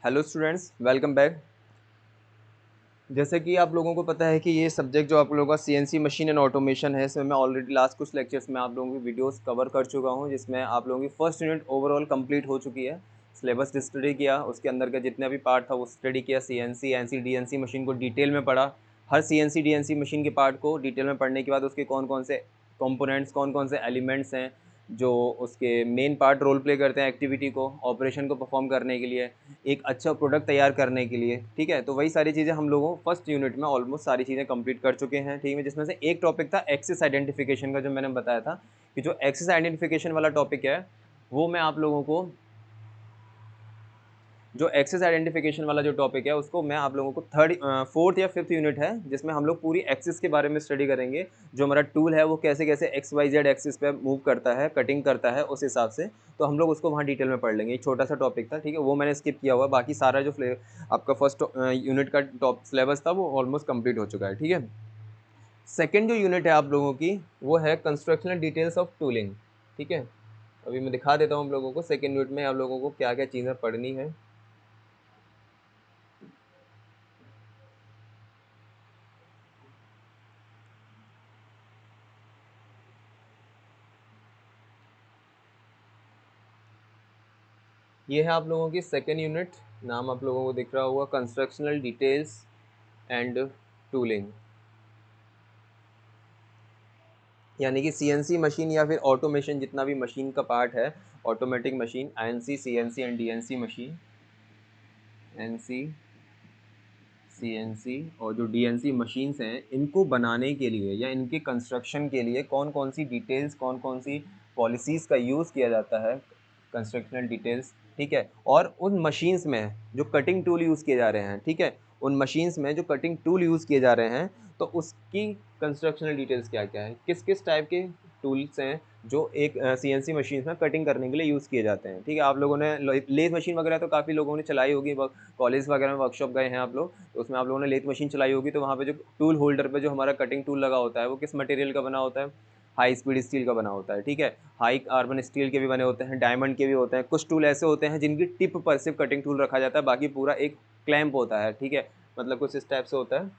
Hello students, welcome back. जैसे कि आप लोगों को पता है कि ये सब्जेक्ट जो आप लोगों का सीएनसी मशीन एंड ऑटोमेशन है, इसमें मैं ऑलरेडी लास्ट कुछ लेक्चर्स में आप लोगों की वीडियोस कवर कर चुका हूँ, जिसमें आप लोगों की फर्स्ट यूनिट ओवरऑल कंप्लीट हो चुकी है। सिलेबस स्टडी किया, उसके अंदर का जितना भी पार्ट था वो स्टडी किया। सीएनसी एनसी डीएनसी मशीन को डिटेल में पढ़ा। हर सीएनसी डीएनसी मशीन के पार्ट को डिटेल में पढ़ने के बाद उसके कौन कौन से कंपोनेंट्स, कौन कौन से एलिमेंट्स हैं जो उसके मेन पार्ट रोल प्ले करते हैं एक्टिविटी को, ऑपरेशन को परफॉर्म करने के लिए, एक अच्छा प्रोडक्ट तैयार करने के लिए। ठीक है, तो वही सारी चीज़ें हम लोगों फर्स्ट यूनिट में ऑलमोस्ट सारी चीज़ें कंप्लीट कर चुके हैं। ठीक है, जिसमें से एक टॉपिक था एक्सिस आइडेंटिफिकेशन का, जो मैंने बताया था कि जो एक्सिस आइडेंटिफिकेशन वाला टॉपिक है वो मैं आप लोगों को, जो एक्सेस आइडेंटिफिकेशन वाला जो टॉपिक है उसको मैं आप लोगों को फोर्थ या फिफ्थ यूनिट है, जिसमें हम लोग पूरी एक्सिस के बारे में स्टडी करेंगे। जो हमारा टूल है वो कैसे कैसे एक्स वाई जेड एक्सिस पे मूव करता है, कटिंग करता है, उस हिसाब से तो हम लोग उसको वहाँ डिटेल में पढ़ लेंगे। एक छोटा सा टॉपिक था, ठीक है, वो मैंने स्किप किया हुआ। बाकी सारा जो आपका फर्स्ट यूनिट का टॉप सिलेबस था वो ऑलमोस्ट कंप्लीट हो चुका है। ठीक है, सेकेंड जो यूनिट है आप लोगों की वो है कंस्ट्रक्शनल डिटेल्स ऑफ टूलिंग। ठीक है, अभी मैं दिखा देता हूँ आप लोगों को सेकेंड यूनिट में आप लोगों को क्या क्या चीज़ें पढ़नी है। ये है आप लोगों की सेकेंड यूनिट, नाम आप लोगों को दिख रहा होगा कंस्ट्रक्शनल डिटेल्स एंड टूलिंग। यानी कि सीएनसी मशीन या फिर ऑटोमेशन, जितना भी मशीन का पार्ट है, automatic machine, INC, CNC and DNC machine, NC, CNC और जो डीएनसी मशीन्स हैं, इनको बनाने के लिए या इनके कंस्ट्रक्शन के लिए कौन कौन सी डिटेल्स, कौन कौन सी पॉलिसीज़ का यूज़ किया जाता है, कंस्ट्रक्शनल डिटेल्स। ठीक है, और उन मशीन्स में जो कटिंग टूल यूज़ किए जा रहे हैं, ठीक है, उन मशीन्स में जो कटिंग टूल यूज़ किए जा रहे हैं, तो उसकी कंस्ट्रक्शनल डिटेल्स क्या क्या है, किस किस टाइप के टूल्स हैं जो एक सीएनसी मशीन में कटिंग करने के लिए यूज़ किए जाते हैं। ठीक है, आप लोगों ने लेथ मशीन वगैरह तो काफ़ी लोगों ने चलाई होगी, कॉलेज वगैरह में वर्कशॉप गए हैं आप लोग, तो उसमें आप लोगों ने लेथ मशीन चलाई होगी, तो वहाँ पे जो टूल होल्डर पे जो हमारा कटिंग टूल लगा होता है वो किस मटेरियल का बना होता है, हाई स्पीड स्टील का बना होता है। ठीक है, हाई कार्बन स्टील के भी बने होते हैं, डायमंड के भी होते हैं। कुछ टूल ऐसे होते हैं जिनकी टिप पर सिर्फ कटिंग टूल रखा जाता है, बाकी पूरा एक क्लैंप होता है। ठीक है, मतलब कुछ इस टाइप से होता है।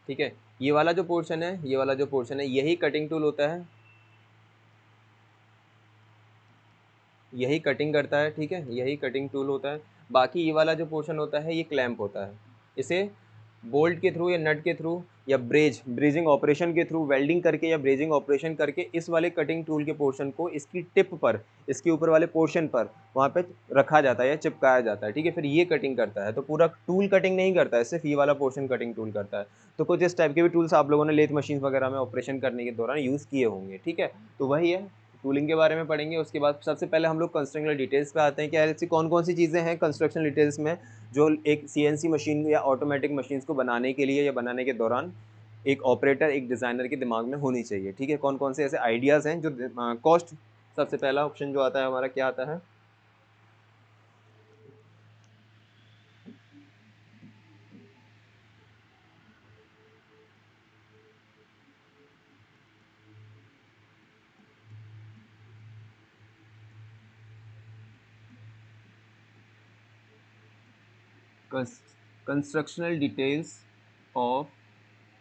ठीक है, ये वाला जो पोर्शन है, ये वाला जो पोर्शन है, यही कटिंग टूल होता है, यही कटिंग करता है। ठीक है, यही कटिंग टूल होता है। बाकी ये वाला जो पोर्शन होता है ये क्लैंप होता है। इसे बोल्ट के थ्रू या नट के थ्रू या ब्रेजिंग ऑपरेशन के थ्रू, वेल्डिंग करके या ब्रेजिंग ऑपरेशन करके इस वाले कटिंग टूल के पोर्शन को इसकी टिप पर, इसके ऊपर वाले पोर्शन पर वहाँ पे रखा जाता है या चिपकाया जाता है। ठीक है, फिर ये कटिंग करता है, तो पूरा टूल कटिंग नहीं करता है, सिर्फ ये वाला पोर्शन कटिंग टूल करता है। तो कुछ इस टाइप के भी टूल्स आप लोगों ने लेथ मशीन वगैरह में ऑपरेशन करने के दौरान यूज़ किए होंगे। ठीक है, तो वही है, टूलिंग के बारे में पढ़ेंगे। उसके बाद सबसे पहले हम लोग कंस्ट्रक्शनल डिटेल्स पे आते हैं कि ऐसी कौन कौन सी चीज़ें हैं कंस्ट्रक्शनल डिटेल्स में जो एक सीएनसी मशीन या ऑटोमेटिक मशीन्स को बनाने के लिए या बनाने के दौरान एक ऑपरेटर, एक डिज़ाइनर के दिमाग में होनी चाहिए। ठीक है, कौन कौन से ऐसे आइडियाज़ हैं जो कॉस्ट, सबसे पहला ऑप्शन जो आता है हमारा क्या आता है, constructional details of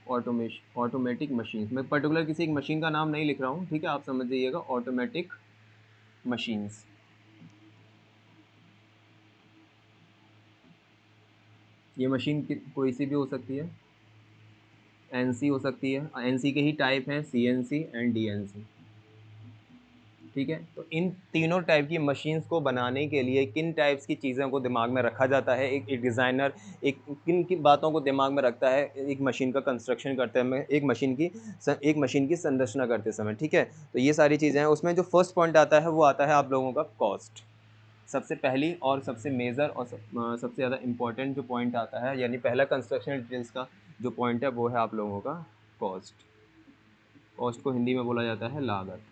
automatic machine. मैं पर्टिकुलर किसी एक मशीन का नाम नहीं लिख रहा हूँ, ठीक है, आप समझ जाइएगा, ऑटोमेटिक मशीन्स। ये मशीन कोई सी भी हो सकती है, एनसी हो सकती है, एनसी के ही टाइप हैं सीएनसी एंड डीएनसी। ठीक है, तो इन तीनों टाइप की मशीन्स को बनाने के लिए किन टाइप्स की चीज़ों को दिमाग में रखा जाता है, एक डिज़ाइनर एक किन किन बातों को दिमाग में रखता है एक मशीन का कंस्ट्रक्शन करते समय, एक मशीन की संरचना करते समय। ठीक है, तो ये सारी चीज़ें हैं। उसमें जो फर्स्ट पॉइंट आता है वो आता है आप लोगों का कॉस्ट। सबसे पहली और सबसे मेजर और सबसे ज़्यादा इम्पोर्टेंट जो पॉइंट आता है, यानी पहला कंस्ट्रक्शन डिटेल्स का जो पॉइंट है वो है आप लोगों का कॉस्ट। कॉस्ट को हिंदी में बोला जाता है लागत।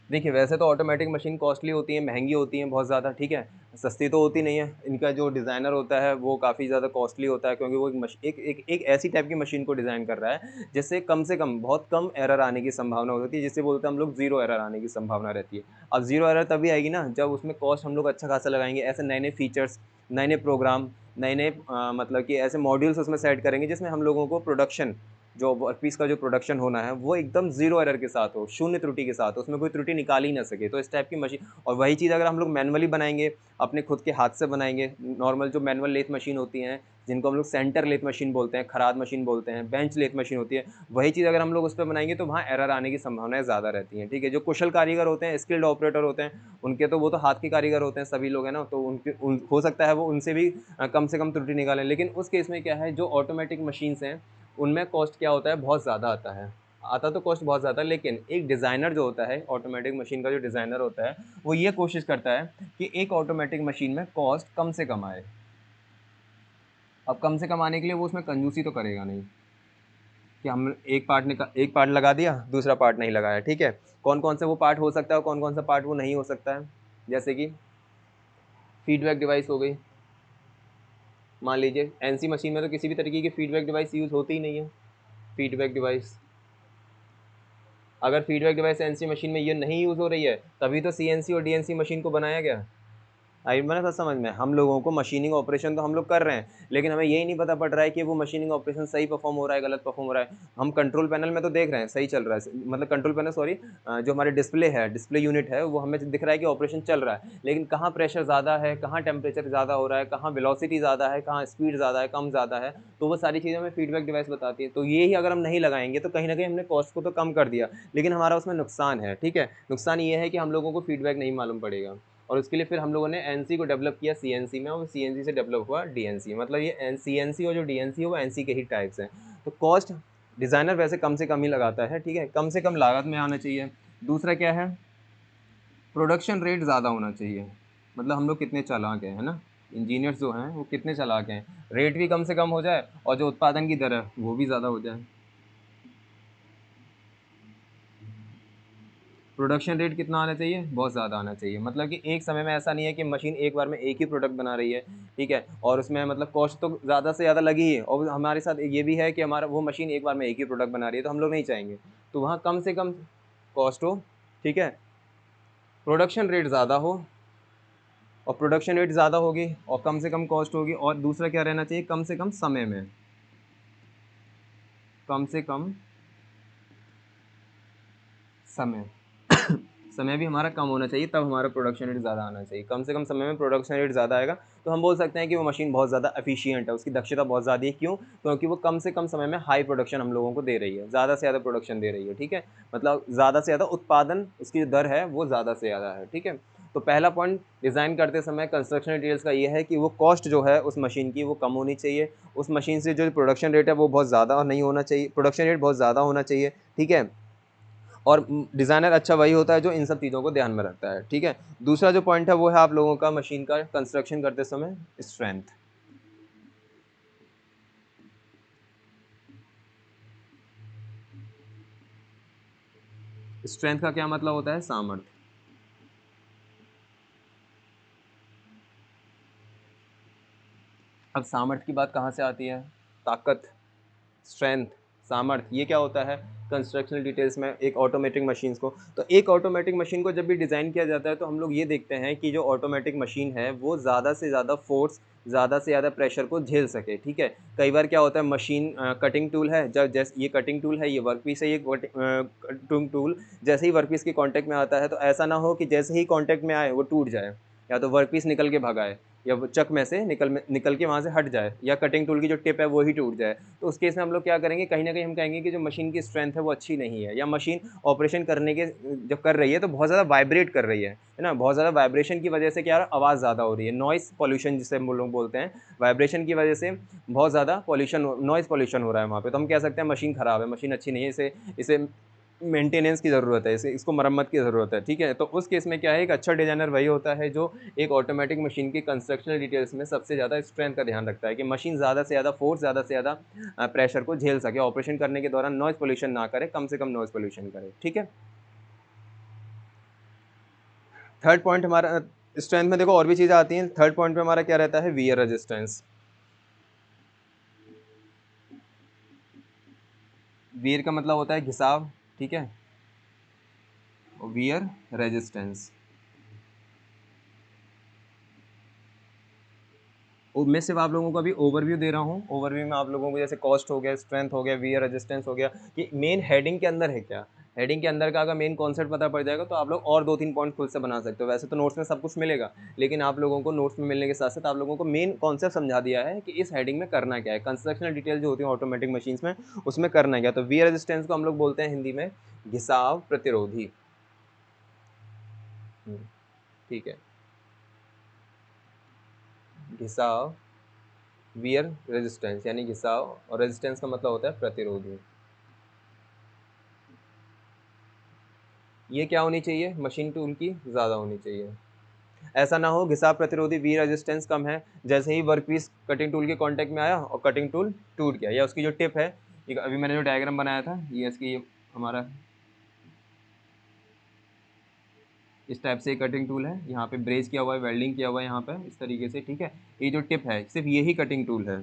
देखिए, वैसे तो ऑटोमेटिक मशीन कॉस्टली होती है, महंगी होती हैं बहुत ज़्यादा। ठीक है, सस्ती तो होती नहीं है। इनका जो डिज़ाइनर होता है वो काफ़ी ज़्यादा कॉस्टली होता है, क्योंकि वो एक ऐसी टाइप की मशीन को डिज़ाइन कर रहा है जिससे कम से कम बहुत कम एरर आने की संभावना होती है, जिसे बोलते हैं हम लोग ज़ीरो एरर आने की संभावना रहती है। अब ज़ीरो एरर तभी आएगी ना जब उसमें कॉस्ट हम लोग अच्छा खासा लगाएँगे, ऐसे नए-नए फीचर्स, नए-नए प्रोग्राम, नए-नए मतलब कि ऐसे मॉड्यूल्स उसमें सेट करेंगे जिसमें हम लोगों को प्रोडक्शन, जो वर्कपीस का जो प्रोडक्शन होना है वो एकदम ज़ीरो एरर के साथ हो, शून्य त्रुटि के साथ हो, उसमें कोई त्रुटि निकाल ही ना सके। तो इस टाइप की मशीन, और वही चीज़ अगर हम लोग मैनुअली बनाएँगे, अपने खुद के हाथ से बनाएँगे, नॉर्मल जो मैनुअल लेथ मशीन होती हैं, जिनको हम लोग सेंटर लेथ मशीन बोलते हैं, खराद मशीन बोलते हैं, बेंच लेथ मशीन होती है, वही चीज़ अगर हम लोग उस पे बनाएँगे तो वहाँ एरर आने की संभावनाएँ ज़्यादा रहती हैं, ठीक है? जो कुशल कारीगर होते हैं, स्किल्ड ऑपरेटर होते हैं, उनके तो वो तो हाथ के कारीगर होते हैं सभी लोग, है ना? तो उनके उन हो सकता है वो उनसे भी कम से कम त्रुटि निकालें। लेकिन उस केस में क्या है, जो ऑटोमेटिक मशीन्स हैं, उनमें कॉस्ट क्या होता है, बहुत ज़्यादा आता है। आता तो कॉस्ट बहुत ज़्यादा है, लेकिन एक डिज़ाइनर जो होता है, ऑटोमेटिक मशीन का जो डिज़ाइनर होता है, वो ये कोशिश करता है कि एक ऑटोमेटिक मशीन में कॉस्ट कम से कम आए। अब कम से कम आने के लिए वो उसमें कंजूसी तो करेगा नहीं कि हम एक पार्ट लगा दिया, दूसरा पार्ट नहीं लगाया, ठीक है? कौन-कौन से वो पार्ट हो सकता है और कौन-कौन सा पार्ट वो नहीं हो सकता है। जैसे कि फीडबैक डिवाइस हो गई, मान लीजिए एनसी मशीन में तो किसी भी तरीके की फीडबैक डिवाइस यूज़ होती ही नहीं है। फीडबैक डिवाइस, अगर फीडबैक डिवाइस एनसी मशीन में ये नहीं यूज़ हो रही है, तभी तो सीएनसी और डीएनसी मशीन को बनाया गया। आई मैंने बात समझ में, हम लोगों को मशीनिंग ऑपरेशन तो हम लोग कर रहे हैं, लेकिन हमें यही नहीं पता पड़ रहा है कि वो मशीनिंग ऑपरेशन सही परफॉर्म हो रहा है, गलत परफॉर्म हो रहा है। हम कंट्रोल पैनल में तो देख रहे हैं सही चल रहा है, मतलब कंट्रोल पैनल सॉरी, जो हमारे डिस्प्ले है, डिस्प्ले यूनिट है, वो हमें दिख रहा है कि ऑपरेशन चल रहा है, लेकिन कहाँ प्रेशर ज़्यादा है, कहाँ टेम्परेचर ज़्यादा हो रहा है, कहाँ वेलोसिटी ज़्यादा है, कहाँ स्पीड ज़्यादा है, कम ज़्यादा है, तो वो सारी चीज़ें हमें फीडबैक डिवाइस बताती है। तो ये ही अगर हम नहीं लगाएंगे तो कहीं ना कहीं हमने कॉस्ट को तो कम कर दिया, लेकिन हमारा उसमें नुकसान है, ठीक है? नुकसान ये है कि हम लोगों को फीडबैक नहीं मालूम पड़ेगा, और उसके लिए फिर हम लोगों ने एनसी को डेवलप किया सीएनसी में, और सीएनसी से डेवलप हुआ डीएनसी। मतलब ये सीएनसी और जो डीएनसी है वो एनसी के ही टाइप्स हैं। तो कॉस्ट डिज़ाइनर वैसे कम से कम ही लगाता है, ठीक है? कम से कम लागत में आना चाहिए। दूसरा क्या है, प्रोडक्शन रेट ज़्यादा होना चाहिए। मतलब हम लोग कितने चालाक हैं, है ना? इंजीनियर्स जो हैं वो कितने चालाक हैं, रेट भी कम से कम हो जाए और जो उत्पादन की दर है वो भी ज़्यादा हो जाए। प्रोडक्शन रेट कितना आना चाहिए, बहुत ज़्यादा आना चाहिए। मतलब कि एक समय में ऐसा नहीं है कि मशीन एक बार में एक ही प्रोडक्ट बना रही है, ठीक है? और उसमें मतलब कॉस्ट तो ज़्यादा से ज़्यादा लगी है, और हमारे साथ ये भी है कि हमारा वो मशीन एक बार में एक ही प्रोडक्ट बना रही है, तो हम लोग नहीं चाहेंगे। तो वहाँ कम से कम कॉस्ट हो, ठीक है? प्रोडक्शन रेट ज़्यादा हो, और प्रोडक्शन रेट ज़्यादा होगी और कम से कम कॉस्ट होगी, और दूसरा क्या रहना चाहिए, कम से कम समय में, कम से कम समय समय भी हमारा कम होना चाहिए, तब हमारा प्रोडक्शन रेट ज़्यादा आना चाहिए। कम से कम समय में प्रोडक्शन रेट ज़्यादा आएगा तो हम बोल सकते हैं कि वो मशीन बहुत ज़्यादा एफिशिएंट है, उसकी दक्षता बहुत ज़्यादा है। क्यों? क्योंकि वो कम से कम समय में हाई प्रोडक्शन हम लोगों को दे रही है, ज़्यादा से ज़्यादा प्रोडक्शन दे रही है, ठीक है? मतलब ज़्यादा से ज़्यादा उत्पादन, उसकी जो दर है वो ज़्यादा से ज़्यादा है, ठीक है? तो पहला पॉइंट डिज़ाइन करते समय कंस्ट्रक्शन डिटेल्स का ये है कि वो कॉस्ट जो है उस मशीन की वो कम होनी चाहिए। उस मशीन से जो प्रोडक्शन रेट है वो बहुत ज़्यादा नहीं होना चाहिए, प्रोडक्शन रेट बहुत ज़्यादा होना चाहिए, ठीक है? और डिज़ाइनर अच्छा वही होता है जो इन सब चीज़ों को ध्यान में रखता है, ठीक है? दूसरा जो पॉइंट है वो है आप लोगों का मशीन का कंस्ट्रक्शन करते समय स्ट्रेंथ। स्ट्रेंथ का क्या मतलब होता है, सामर्थ्य। अब सामर्थ्य की बात कहाँ से आती है, ताकत, स्ट्रेंथ, सामर्थ्य, ये क्या होता है कंस्ट्रक्शनल डिटेल्स में एक ऑटोमेटिक मशीन्स को। तो एक ऑटोमेटिक मशीन को जब भी डिज़ाइन किया जाता है तो हम लोग ये देखते हैं कि जो ऑटोमेटिक मशीन है वो ज़्यादा से ज़्यादा फोर्स, ज़्यादा से ज़्यादा प्रेशर को झेल सके, ठीक है? कई बार क्या होता है, मशीन कटिंग टूल है, जब जैसे ये कटिंग टूल है, ये वर्क पीस है, ये कटिंग टूल जैसे ही वर्क पीस के कांटेक्ट में आता है तो ऐसा ना हो कि जैसे ही कांटेक्ट में आए वो टूट जाए, या तो वर्क पीस निकल के भगाए, या वो चक में से निकल के वहाँ से हट जाए, या कटिंग टूल की जो टिप है वो ही टूट जाए। तो उस केस में हम लोग क्या करेंगे, कहीं न कहीं हम कहेंगे कि जो मशीन की स्ट्रेंथ है वो अच्छी नहीं है, या मशीन ऑपरेशन करने के जब कर रही है तो बहुत ज़्यादा वाइब्रेट कर रही है ना? बहुत ज़्यादा वाइब्रेशन की वजह से क्या आवाज़ ज़्यादा हो रही है, नॉइज़ पॉल्यूशन जिसे हम लोग बोलते हैं, वाइब्रेशन की वजह से बहुत ज़्यादा पॉल्यूशन, नॉइज़ पॉल्यूशन हो रहा है वहाँ पे। तो हम कह सकते हैं मशीन ख़राब है, मशीन अच्छी नहीं है, इसे इसे मेंटेनेंस की ज़रूरत है, इसे इसको मरम्मत की ज़रूरत है, ठीक है? तो उस केस में क्या है, एक अच्छा डिज़ाइनर वही होता है जो एक ऑटोमेटिक मशीन की कंस्ट्रक्शनल डिटेल्स में सबसे ज़्यादा स्ट्रेंथ का ध्यान रखता है कि मशीन ज़्यादा से ज़्यादा फोर्स, ज़्यादा से ज़्यादा प्रेशर को झेल सके, ऑपरेशन करने के दौरान नॉइज़ पॉल्यूशन ना करे, कम से कम नॉइज़ पॉल्यूशन करे, ठीक है? थर्ड पॉइंट हमारा स्ट्रेंथ में देखो और भी चीज़ें आती हैं। थर्ड पॉइंट पे हमारा क्या रहता है, वियर रेजिस्टेंस। वियर का मतलब होता है घिसाव, ठीक है, वियर रेजिस्टेंस। मैं सिर्फ आप लोगों को अभी ओवरव्यू दे रहा हूँ। ओवरव्यू में आप लोगों को जैसे कॉस्ट हो गया, स्ट्रेंथ हो गया, वियर रेजिस्टेंस हो गया, कि मेन हेडिंग के अंदर है क्या। हेडिंग के अंदर का अगर मेन कॉन्सेप्ट पता पड़ जाएगा तो आप लोग और 2-3 पॉइंट खुद से बना सकते हो। वैसे तो नोट्स में सब कुछ मिलेगा, लेकिन आप लोगों को नोट्स में मिलने के साथ साथ आप लोगों को मेन कॉन्सेप्ट समझा दिया है कि इस हेडिंग में करना क्या है। कंस्ट्रक्शनल डिटेल जो होती है ऑटोमेटिक मशीन्स में, उसमें करना क्या। तो वियर रेजिस्टेंस को हम लोग बोलते हैं हिंदी में घिसाव प्रतिरोधी। ठीक है, घिसाव, वियर रेजिस्टेंस यानी घिसाव, और रेजिस्टेंस का मतलब होता है प्रतिरोधी। ये क्या होनी चाहिए, मशीन टूल की ज़्यादा होनी चाहिए। ऐसा ना हो घिसाव प्रतिरोधी, वी रेजिस्टेंस कम है, जैसे ही वर्कपीस कटिंग टूल के कांटेक्ट में आया और कटिंग टूल टूट गया, या उसकी जो टिप है, ये अभी मैंने जो डायग्राम बनाया था, ये इसकी हमारा इस टाइप से कटिंग टूल है, यहाँ पे ब्रेज किया हुआ है, वेल्डिंग किया हुआ है यहाँ पे इस तरीके से, ठीक है। ये जो टिप है सिर्फ यही कटिंग टूल है,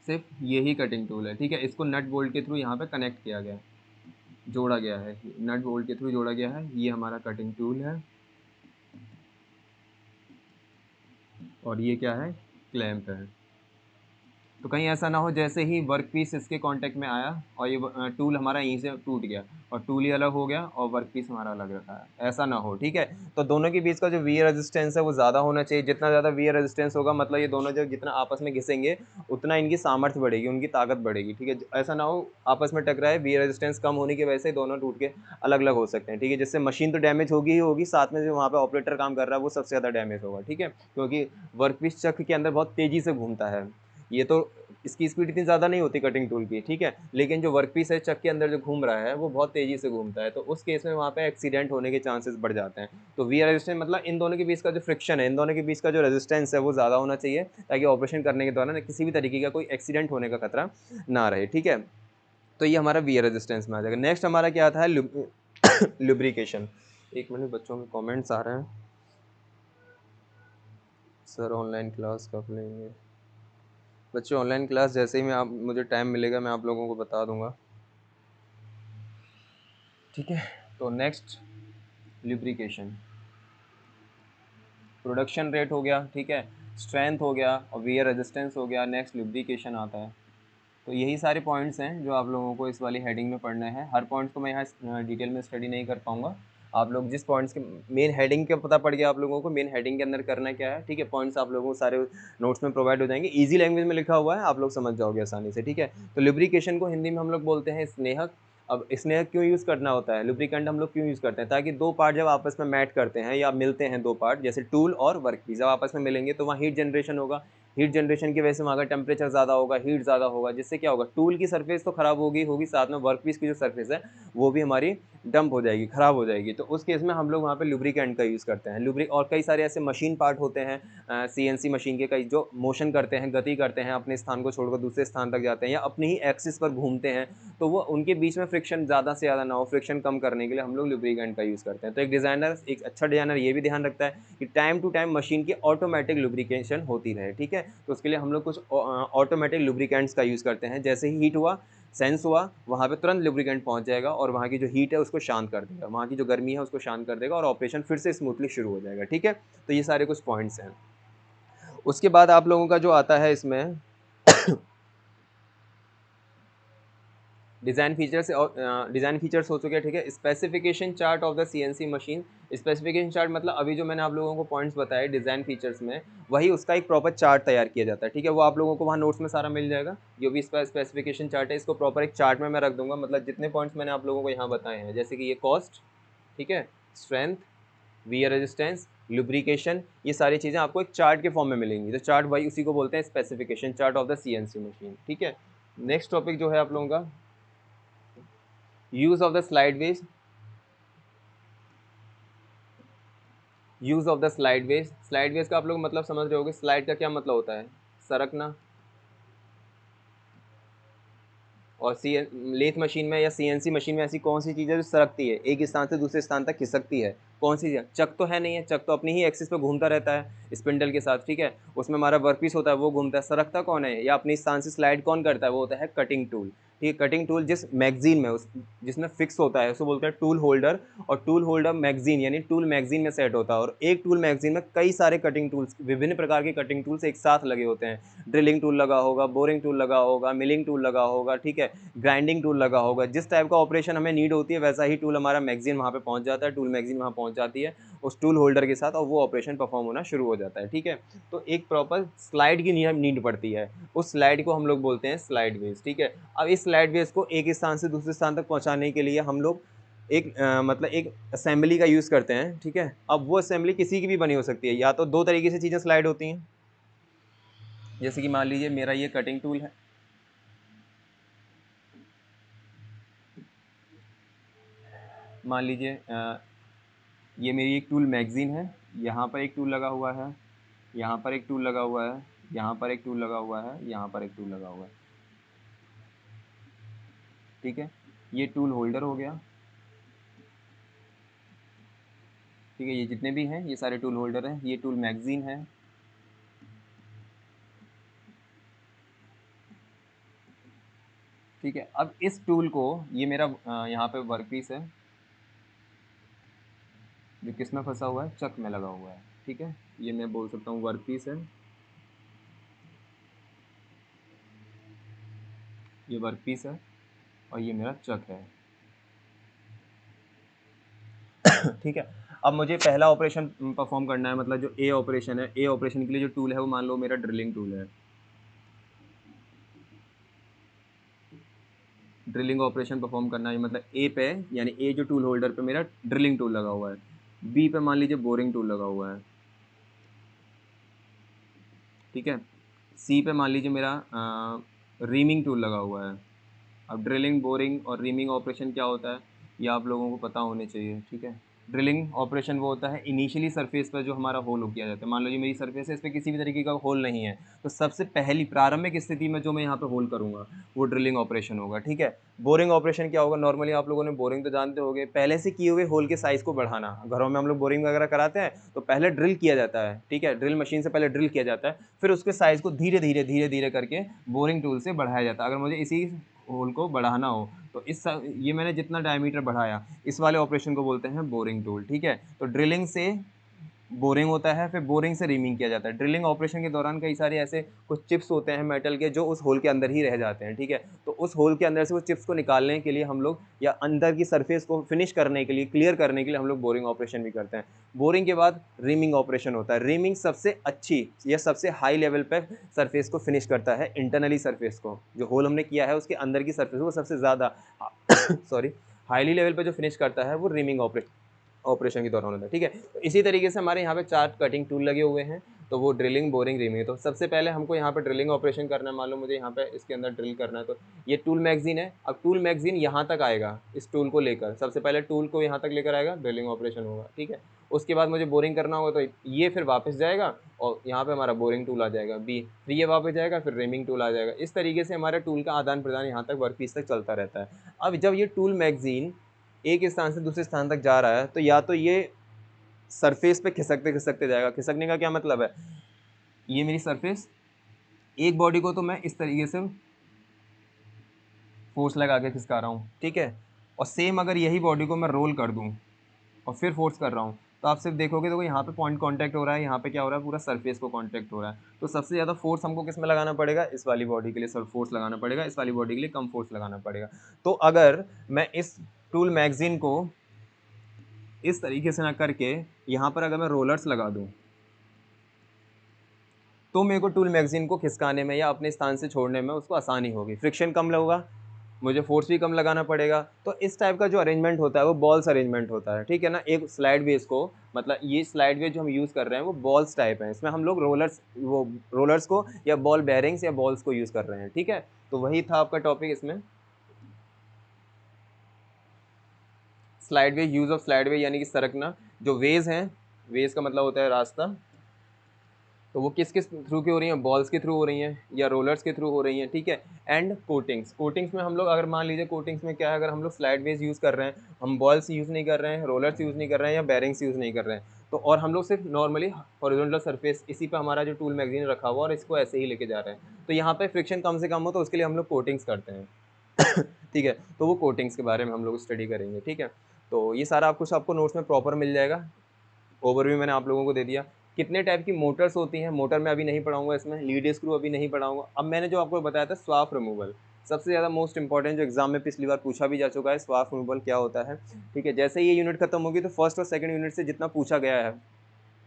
सिर्फ यही कटिंग टूल है, ठीक है। इसको नट बोल्ट के थ्रू यहाँ पे कनेक्ट किया गया, जोड़ा गया है, नट बोल्ट के थ्रू जोड़ा गया है। ये हमारा कटिंग टूल है, और ये क्या है, क्लैंप है। तो कहीं ऐसा ना हो जैसे ही वर्कपीस इसके कांटेक्ट में आया और ये टूल हमारा यहीं से टूट गया और टूल ही अलग हो गया और वर्कपीस हमारा अलग रखा है, ऐसा ना हो, ठीक है। तो दोनों के बीच का जो वियर रेजिस्टेंस है वो ज़्यादा होना चाहिए। जितना ज़्यादा वियर रेजिस्टेंस होगा मतलब ये दोनों जब जितना आपस में घिसेंगे उतना इनकी सामर्थ्य बढ़ेगी, उनकी ताकत बढ़ेगी, ठीक है। ऐसा ना हो आपस में टकराए, वियर रेजिस्टेंस कम होने की वजह से दोनों टूट के अलग अलग हो सकते हैं, ठीक है। जिससे मशीन तो डैमेज होगी ही होगी, साथ में जो वहाँ पे ऑपरेटर काम कर रहा है वो सबसे ज़्यादा डैमेज होगा, ठीक है। क्योंकि वर्कपीस चक्र के अंदर बहुत तेज़ी से घूमता है। ये तो इसकी स्पीड इतनी ज़्यादा नहीं होती कटिंग टूल की, ठीक है, लेकिन जो वर्कपीस है चक के अंदर जो घूम रहा है वो बहुत तेज़ी से घूमता है, तो उस केस में वहाँ पे एक्सीडेंट होने के चांसेस बढ़ जाते हैं। तो वी रेजिस्टेंस मतलब इन दोनों के बीच का जो फ्रिक्शन है, इन दोनों के बीच का जो रेजिस्टेंस है वो ज़्यादा होना चाहिए, ताकि ऑपरेशन करने के दौरान किसी भी तरीके का कोई एक्सीडेंट होने का खतरा ना रहे, ठीक है। तो ये हमारा वी रेजिस्टेंस में आ जाएगा। नेक्स्ट हमारा क्या आता है, लुब्रिकेशन। एक मिनट, बच्चों के कॉमेंट्स आ रहे हैं, सर ऑनलाइन क्लास कब लेंगे। बच्चों ऑनलाइन क्लास जैसे ही मैं आप मुझे टाइम मिलेगा मैं आप लोगों को बता दूंगा, ठीक है। तो नेक्स्ट लुब्रिकेशन, प्रोडक्शन रेट हो गया, ठीक है, स्ट्रेंथ हो गया और वियर रेजिस्टेंस हो गया। नेक्स्ट लुब्रिकेशन आता है। तो यही सारे पॉइंट्स हैं जो आप लोगों को इस वाली हेडिंग में पढ़ने हैं। हर पॉइंट्स को मैं यहाँ डिटेल में स्टडी नहीं कर पाऊंगा। आप लोग जिस पॉइंट्स के मेन हेडिंग का पता पड़ गया आप लोगों को मेन हेडिंग के अंदर करना क्या है, ठीक है। पॉइंट्स आप लोगों को सारे नोट्स में प्रोवाइड हो जाएंगे, इजी लैंग्वेज में लिखा हुआ है, आप लोग समझ जाओगे आसानी से, ठीक है। तो लुब्रिकेशन को हिंदी में हम लोग बोलते हैं स्नेहक। अब स्नेहक क्यों यूज़ करना होता है, लुब्रिकेंट हम लोग क्यों यूज़ करते हैं, ताकि दो पार्ट जब आपस में मैट करते हैं या मिलते हैं, दो पार्ट जैसे टूल और वर्कपीस जब आपस में मिलेंगे तो वहाँ हीट जनरेशन होगा। हीट जनरेशन की वजह से वहाँ का टेम्परेचर ज़्यादा होगा, हीट ज़्यादा होगा, जिससे क्या होगा, टूल की सरफेस तो खराब होगी साथ में वर्कपीस की जो सरफेस है वो भी हमारी डंप हो जाएगी, खराब हो जाएगी। तो उस केस में हम लोग वहाँ पे लुब्रिकेंट का यूज़ करते हैं। लुब्रिक और कई सारे ऐसे मशीन पार्ट होते हैं, सीएनसी मशीन के कई जो मोशन करते हैं, गति करते हैं, अपने स्थान को छोड़कर दूसरे स्थान तक जाते हैं या अपनी ही एक्सिस पर घूमते हैं, तो वो उनके बीच में फ्रिक्शन ज़्यादा से ज़्यादा ना हो, फ्रिक्शन कम करने के लिए हम लोग लुब्रिकेंट का यूज़ करते हैं। तो एक अच्छा डिज़ाइनर ये भी ध्यान रखता है कि टाइम टू टाइम मशीन की ऑटोमेटिक लुब्रिकेशन होती रहे, ठीक है। तो उसके लिए हम लोग कुछ ऑटोमेटिक लुब्रिकेंट्स का यूज़ करते हैं। जैसे ही हीट हुआ, सेंस हुआ, वहाँ पे तुरंत लुब्रिकेंट पहुँच जाएगा और वहाँ की जो हीट है उसको शांत कर देगा, वहाँ की जो गर्मी है उसको शांत कर देगा और ऑपरेशन फिर से स्मूथली शुरू हो जाएगा, ठीक है। तो ये सारे कुछ पॉइंट्स हैं। उसके बाद आप लोगों का जो आता है इसमें डिज़ाइन फीचर्स, और डिज़ाइन फीचर्स हो चुके हैं, ठीक है। Specification chart of the CNC machine. Specification chart मतलब अभी जो मैंने आप लोगों को पॉइंट्स बताए डिज़ाइन फीचर्स में, वही उसका एक प्रॉपर चार्ट तैयार किया जाता है, ठीक है। वो आप लोगों को वहाँ नोट्स में सारा मिल जाएगा। जो भी इसका स्पेसिफिकेशन चार्ट है इसको प्रॉपर एक चार्ट में मैं रख दूंगा, मतलब जितने पॉइंट्स मैंने आप लोगों को यहाँ बताए हैं, जैसे कि ये कॉस्ट, ठीक है, स्ट्रेंथ, वियर रेजिस्टेंस, लुब्रिकेशन, ये सारी चीज़ें आपको एक चार्ट के फॉर्म में मिलेंगी। तो चार्ट वही उसी को बोलते हैं specification chart of the CNC machine, ठीक है। नेक्स्ट टॉपिक जो है आप लोगों का use of the slide ways. Use of the slide ways, slide ways का आप लोग मतलब समझ रहे होगे। स्लाइड का क्या मतलब होता है, सरकना, और लेथ मशीन में या सीएनसी मशीन में ऐसी कौन सी चीज़ है जो सरकती है, एक स्थान से दूसरे स्थान तक खिसकती है? कौन सी चीज़? चक तो है नहीं है, चक तो अपनी ही एक्सिस पे घूमता रहता है स्पिंडल के साथ, ठीक है। उसमें हमारा वर्कपीस होता है, वो घूमता है। सरकता कौन है या अपनी स्थान से स्लाइड कौन करता है? वो होता है कटिंग टूल, ठीक है। कटिंग टूल जिस मैगजीन में जिसमें फिक्स होता है उसको बोलते हैं टूल होल्डर, और टूल होल्डर मैगजीन यानी टूल मैगजीन में सेट होता है। और एक टूल मैगजीन में कई सारे कटिंग टूल्स, विभिन्न प्रकार के कटिंग टूल्स एक साथ लगे होते हैं। ड्रिलिंग टूल लगा होगा, बोरिंग टूल लगा होगा, मिलिंग टूल लगा होगा, ठीक है, ग्राइंडिंग टूल लगा होगा। जिस टाइप का ऑपरेशन हमें नीड होती है वैसा ही टूल हमारा मैगजीन वहाँ पे पहुँच जाता है, टूल मैगजीन वहाँ पहुँच जाती है उस टूल होल्डर के साथ, और वो ऑपरेशन परफॉर्म होना शुरू हो जाता है, ठीक है। तो एक प्रॉपर स्लाइड की नीड पड़ती है, उस स्लाइड को हम लोग बोलते हैं स्लाइड वेज, ठीक है। अब इस स्लाइड वेज को एक स्थान से दूसरे स्थान तक पहुँचाने के लिए हम लोग एक मतलब एक असेंबली का यूज़ करते हैं, ठीक है। अब वो असेंबली किसी की भी बनी हो सकती है, या तो दो तरीके से चीज़ें स्लाइड होती हैं, जैसे कि मान लीजिए मेरा ये कटिंग टूल है, मान लीजिए ये मेरी एक टूल मैगजीन है, यहाँ पर एक टूल लगा हुआ है, यहाँ पर एक टूल लगा हुआ है, यहाँ पर एक टूल लगा हुआ है, यहाँ पर एक टूल लगा हुआ है, ठीक है। ये टूल होल्डर हो गया, ठीक है। ये जितने भी हैं ये सारे टूल होल्डर हैं। ये टूल मैगजीन है, ठीक है। अब इस टूल को, ये मेरा यहाँ पे वर्कपीस है जो किस में फंसा हुआ है, चक में लगा हुआ है, ठीक है। ये मैं बोल सकता हूँ वर्कपीस है, ये वर्कपीस है, और ये मेरा चक है, ठीक है। अब मुझे पहला ऑपरेशन परफॉर्म करना है, मतलब जो ए ऑपरेशन है, ए ऑपरेशन के लिए जो टूल है वो मान लो मेरा ड्रिलिंग टूल है। ड्रिलिंग ऑपरेशन परफॉर्म करना है, मतलब ए पे, यानी ए जो टूल होल्डर पे मेरा ड्रिलिंग टूल लगा हुआ है। बी पे मान लीजिए बोरिंग टूल लगा हुआ है, ठीक है। सी पे मान लीजिए मेरा रीमिंग टूल लगा हुआ है। अब ड्रिलिंग, बोरिंग और रीमिंग ऑपरेशन क्या होता है ये आप लोगों को पता होने चाहिए, ठीक है। ड्रिलिंग ऑपरेशन वो होता है इनिशियली सरफेस पर जो हमारा होल हो किया जाता है। मान लो ये मेरी सरफेस है, इस पर किसी भी तरीके का होल नहीं है, तो सबसे पहली प्रारंभिक स्थिति में जो मैं यहाँ पे होल करूँगा वो ड्रिलिंग ऑपरेशन होगा, ठीक है। बोरिंग ऑपरेशन क्या होगा? नॉर्मली आप लोगों ने बोरिंग तो जानते होंगे, पहले से किए हुए होल के साइज़ को बढ़ाना। घरों में हम लोग बोरिंग वगैरह कराते हैं तो पहले ड्रिल किया जाता है, ठीक है, ड्रिल मशीन से पहले ड्रिल किया जाता है, फिर उसके साइज़ को धीरे धीरे धीरे धीरे करके बोरिंग टूल से बढ़ाया जाता है। अगर मुझे इसी होल को बढ़ाना हो तो ये मैंने जितना डायमीटर बढ़ाया इस वाले ऑपरेशन को बोलते हैं बोरिंग टूल, ठीक है। तो ड्रिलिंग से बोरिंग होता है, फिर बोरिंग से रीमिंग किया जाता है। ड्रिलिंग ऑपरेशन के दौरान कई सारे ऐसे कुछ चिप्स होते हैं मेटल के जो उस होल के अंदर ही रह जाते हैं, ठीक है। तो उस होल के अंदर से वो चिप्स को निकालने के लिए हम लोग, या अंदर की सरफेस को फिनिश करने के लिए, क्लियर करने के लिए हम लोग बोरिंग ऑपरेशन भी करते हैं। बोरिंग के बाद रीमिंग ऑपरेशन होता है। रीमिंग सबसे अच्छी या सबसे हाई लेवल पे सरफेस को फिनिश करता है, इंटरनली सरफेस को, जो होल हमने किया है उसके अंदर की सरफेस को सबसे ज़्यादा सॉरी हाईली लेवल पे जो फिनिश करता है वो रीमिंग ऑपरेशन के दौरान होता है, ठीक है। तो इसी तरीके से हमारे यहाँ पे 4 कटिंग टूल लगे हुए हैं, तो वो ड्रिलिंग, बोरिंग, रीमिंग। तो सबसे पहले हमको यहाँ पे ड्रिलिंग ऑपरेशन करना है। मान लो मुझे यहाँ पे इसके अंदर ड्रिल करना है, तो ये टूल मैगजीन है। अब टूल मैगजीन यहाँ तक आएगा, इस टूल को लेकर सबसे पहले टूल को यहाँ तक लेकर आएगा, ड्रिलिंग ऑपरेशन होगा, ठीक है। उसके बाद मुझे बोरिंग करना होगा तो ये फिर वापस जाएगा और यहाँ पे हमारा बोरिंग टूल आ जाएगा बी, फिर ये वापस जाएगा, फिर रीमिंग टूल आ जाएगा। इस तरीके से हमारे टूल का आदान प्रदान यहाँ तक वर्कपीस तक चलता रहता है। अब जब ये टूल मैगजीन एक स्थान से दूसरे स्थान तक जा रहा है तो या तो ये सरफेस पे खिसकते खिसकते जाएगा। खिसकने का क्या मतलब है? ये मेरी सरफेस, एक बॉडी को तो मैं इस तरीके से फोर्स लगा के खिसका रहा हूँ, ठीक है। और सेम अगर यही बॉडी को मैं रोल कर दूँ और फिर फोर्स कर रहा हूँ तो आप सिर्फ देखोगे तो यहाँ पे पॉइंट कांटेक्ट हो रहा है, यहाँ पे क्या हो रहा है, पूरा सरफेस को कांटेक्ट हो रहा है। तो सबसे ज़्यादा फोर्स हमको किस में लगाना पड़ेगा? इस वाली बॉडी के लिए सब फोर्स लगाना पड़ेगा, इस वाली बॉडी के लिए कम फोर्स लगाना पड़ेगा। तो अगर मैं इस टूल मैगजीन को इस तरीके से ना करके यहाँ पर अगर मैं रोलर्स लगा दूँ तो मेरे को टूल मैगजीन को खिसकाने में या अपने स्थान से छोड़ने में उसको आसानी होगी, फ्रिक्शन कम होगा, मुझे फोर्स भी कम लगाना पड़ेगा। तो इस टाइप का जो अरेंजमेंट होता है वो बॉल्स अरेंजमेंट होता है, ठीक है ना। एक स्लाइड बेस को, मतलब ये स्लाइड बेस जो हम यूज़ कर रहे हैं वो बॉल्स टाइप है, इसमें हम लोग रोलर्स को या बॉल बेयरिंग्स या बॉल्स को यूज़ कर रहे हैं, ठीक है। तो वही था आपका टॉपिक इसमें, slide way, use of slide way यानी कि सरकना। जो वेज हैं, वेज का मतलब होता है रास्ता, तो वो किस किस थ्रू की हो रही हैं, बॉल्स के थ्रू हो रही हैं या रोलर्स के थ्रू हो रही हैं, ठीक है। एंड कोटिंग्स, कोटिंग्स में हम लोग अगर मान लीजिए कोटिंग्स में क्या है, अगर हम लोग स्लाइड वेज यूज़ कर रहे हैं, हम बॉल्स यूज़ नहीं कर रहे हैं, रोलर्स यूज़ नहीं कर रहे हैं या बैरिंग्स यूज़ नहीं कर रहे हैं, तो और हम लोग सिर्फ नॉर्मली हॉरिजॉन्टल सरफेस इसी पे हमारा जो टूल मैगजीन रखा हुआ और इसको ऐसे ही लेके जा रहे हैं, तो यहाँ पे फ्रिक्शन कम से कम हो, तो उसके लिए हम लोग कोटिंग्स करते हैं ठीक है। तो वो कोटिंग्स के बारे में हम लोग स्टडी करेंगे, ठीक है। तो ये सारा कुछ आपको नोट्स में प्रॉपर मिल जाएगा। ओवरव्यू मैंने आप लोगों को दे दिया। कितने टाइप की मोटर्स होती हैं, मोटर मैं अभी नहीं पढ़ाऊंगा, इसमें लीड स्क्रू अभी नहीं पढ़ाऊंगा। अब मैंने जो आपको बताया था स्वाफ रिमूवल, सबसे ज़्यादा मोस्ट इंपॉर्टेंट जो एग्जाम में पिछली बार पूछा भी जा चुका है, स्वाफ रिमूवल क्या होता है, ठीक है। जैसे ये यूनिट खत्म होगी तो फर्स्ट और सेकंड यूनिट से जितना पूछा गया है,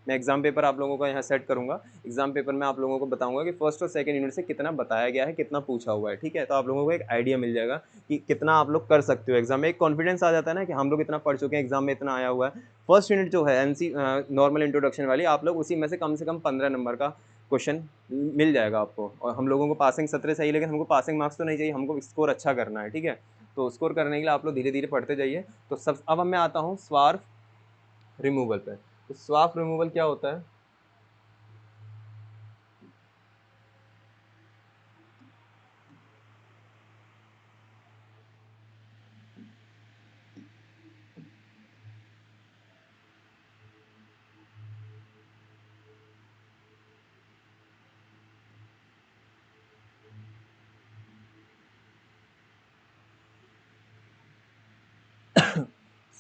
मैं एग्जाम पेपर आप लोगों का यहाँ सेट करूँगा, एग्जाम पेपर में आप लोगों को बताऊंगा कि फर्स्ट और सेकंड यूनिट से कितना बताया गया है, कितना पूछा हुआ है, ठीक है। तो आप लोगों को एक आइडिया मिल जाएगा कि कितना आप लोग कर सकते हो एग्जाम में, एक कॉन्फिडेंस आ जाता है ना कि हम लोग इतना पढ़ चुके हैं, एग्जाम में इतना आया हुआ है। फर्स्ट यूनिट जो है एनसी नॉर्मल इंट्रोडक्शन वाली, आप लोग उसी में से कम 15 नंबर का क्वेश्चन मिल जाएगा आपको। और हम लोगों को पासिंग 17 चाहिए, लेकिन हमको पासिंग मार्क्स तो नहीं चाहिए, हमको स्कोर अच्छा करना है, ठीक है। तो स्कोर करने के लिए आप लोग धीरे धीरे पढ़ते जाइए। तो सब अब मैं आता हूँ स्वार्फ रिमूवल पे। तो स्वार्फ रिमूवल क्या होता है,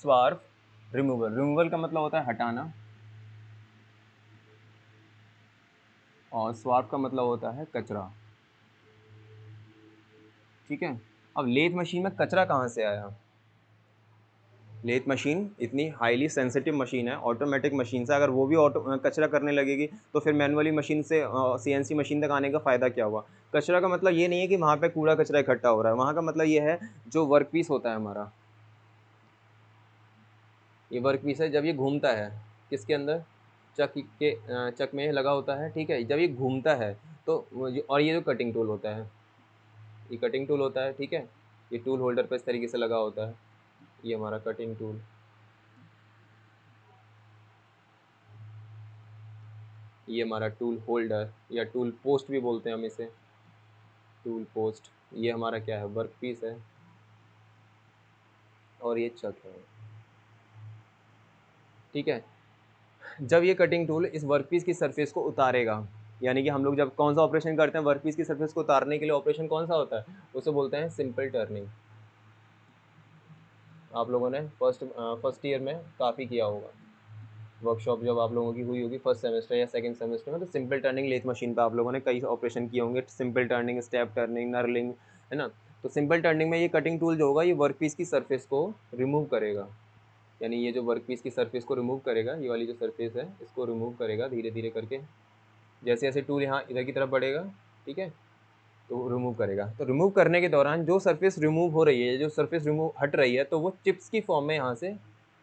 स्वार्फ रिमूवल, रिमूवल का मतलब होता है हटाना, और स्वार्फ का मतलब होता है कचरा, ठीक है। अब लेथ मशीन में कचरा कहाँ से आया, लेथ मशीन इतनी हाईली सेंसिटिव मशीन है, ऑटोमेटिक मशीन से अगर वो भी ऑटो कचरा करने लगेगी तो फिर मैनुअली मशीन से सीएनसी मशीन तक आने का फ़ायदा क्या हुआ। कचरा का मतलब ये नहीं है कि वहाँ पे कूड़ा कचरा इकट्ठा हो रहा है, वहाँ का मतलब ये है जो वर्क पीस होता है हमारा, ये वर्क पीस है जब ये घूमता है किसके अंदर, चक के चक में लगा होता है, ठीक है। जब ये घूमता है तो और ये जो कटिंग टूल होता है, ये कटिंग टूल होता है, ठीक है। ये टूल होल्डर पर इस तरीके से लगा होता है, ये हमारा कटिंग टूल, ये हमारा टूल होल्डर या टूल पोस्ट भी बोलते हैं हम इसे, टूल पोस्ट। ये हमारा क्या है, वर्क पीस है, और ये चक है, ठीक है। जब ये कटिंग टूल इस वर्कपीस की सरफेस को उतारेगा, यानी कि हम लोग जब कौन सा ऑपरेशन करते हैं वर्कपीस की सरफेस को उतारने के लिए, ऑपरेशन कौन सा होता है, उसे बोलते हैं सिंपल टर्निंग। आप लोगों ने फर्स्ट ईयर में काफ़ी किया होगा, वर्कशॉप जब आप लोगों की हुई होगी फर्स्ट सेमेस्टर या सेकंड सेमेस्टर में, तो सिंपल टर्निंग लेथ मशीन पे आप लोगों ने कई ऑपरेशन किए होंगे, simple turning, step turning, knurling, है ना। तो सिंपल टर्निंग में ये कटिंग टूल जो होगा ये वर्कपीस की सरफेस को रिमूव करेगा, यानी ये जो वर्कपीस की सरफेस को रिमूव करेगा, ये वाली जो सरफेस है इसको रिमूव करेगा धीरे धीरे करके, जैसे जैसे टूल यहाँ इधर की तरफ बढ़ेगा, ठीक है, तो रिमूव करेगा। तो रिमूव करने के दौरान जो सरफेस रिमूव हो रही है, जो सरफेस रिमूव हट रही है, तो वो चिप्स की फॉर्म में यहाँ से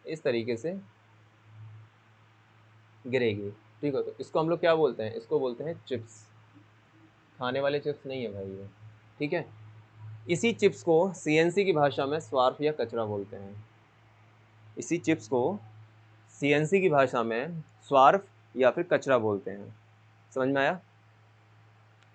इस तरीके से गिरेगी, ठीक है। तो इसको हम लोग क्या बोलते हैं, इसको बोलते हैं चिप्स, खाने वाले चिप्स नहीं है भाई ये, ठीक है। इसी चिप्स को सीएनसी की भाषा में स्वार्फ या कचरा बोलते हैं, इसी चिप्स को सीएनसी की भाषा में स्वार्फ या फिर कचरा बोलते हैं। समझ में आया।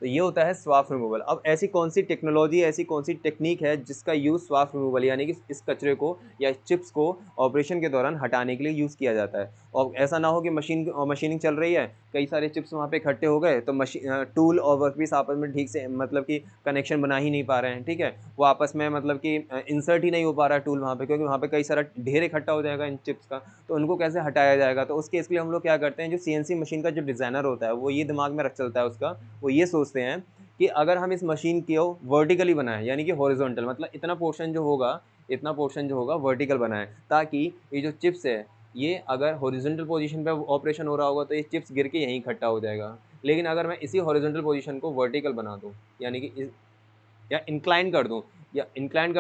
तो ये होता है स्वाफ रिमूवल। अब ऐसी कौन सी टेक्नोलॉजी, ऐसी कौन सी टेक्निक है जिसका यूज़ स्वाफ रिमूवल यानी कि इस कचरे को या चिप्स को ऑपरेशन के दौरान हटाने के लिए यूज़ किया जाता है। और ऐसा ना हो कि मशीनिंग चल रही है, कई सारे चिप्स वहाँ पे इकट्ठे हो गए, तो टूल और वर्कपीस आपस में ठीक से मतलब कि कनेक्शन बना ही नहीं पा रहे हैं, ठीक है। वो आपस में मतलब कि इंसर्ट ही नहीं हो पा रहा है टूल वहाँ पे, क्योंकि वहाँ पे कई सारा ढेर इकट्ठा हो जाएगा इन चिप्स का, तो उनको कैसे हटाया जाएगा। तो उस केस के लिए हम लोग क्या करते हैं, जो सीएनसी मशीन का जो डिज़ाइनर होता है वो ये दिमाग में रख चलता है उसका, वो ये सोचते हैं कि अगर हम इस मशीन को वर्टिकली बनाएं, यानी कि हॉरिजॉन्टल, मतलब इतना पोर्शन जो होगा, इतना पोर्शन जो होगा वर्टिकल बनाएं, ताकि ये जो चिप्स है ये अगर हॉरिजॉन्टल पोजीशन पे ऑपरेशन हो रहा होगा तो ये चिप्स गिर के यहीं इकट्ठा हो जाएगा। लेकिन अगर मैं इसी हॉरिजॉन्टल पोजीशन को वर्टिकल बना दूं, यानी कि या इंक्लाइन कर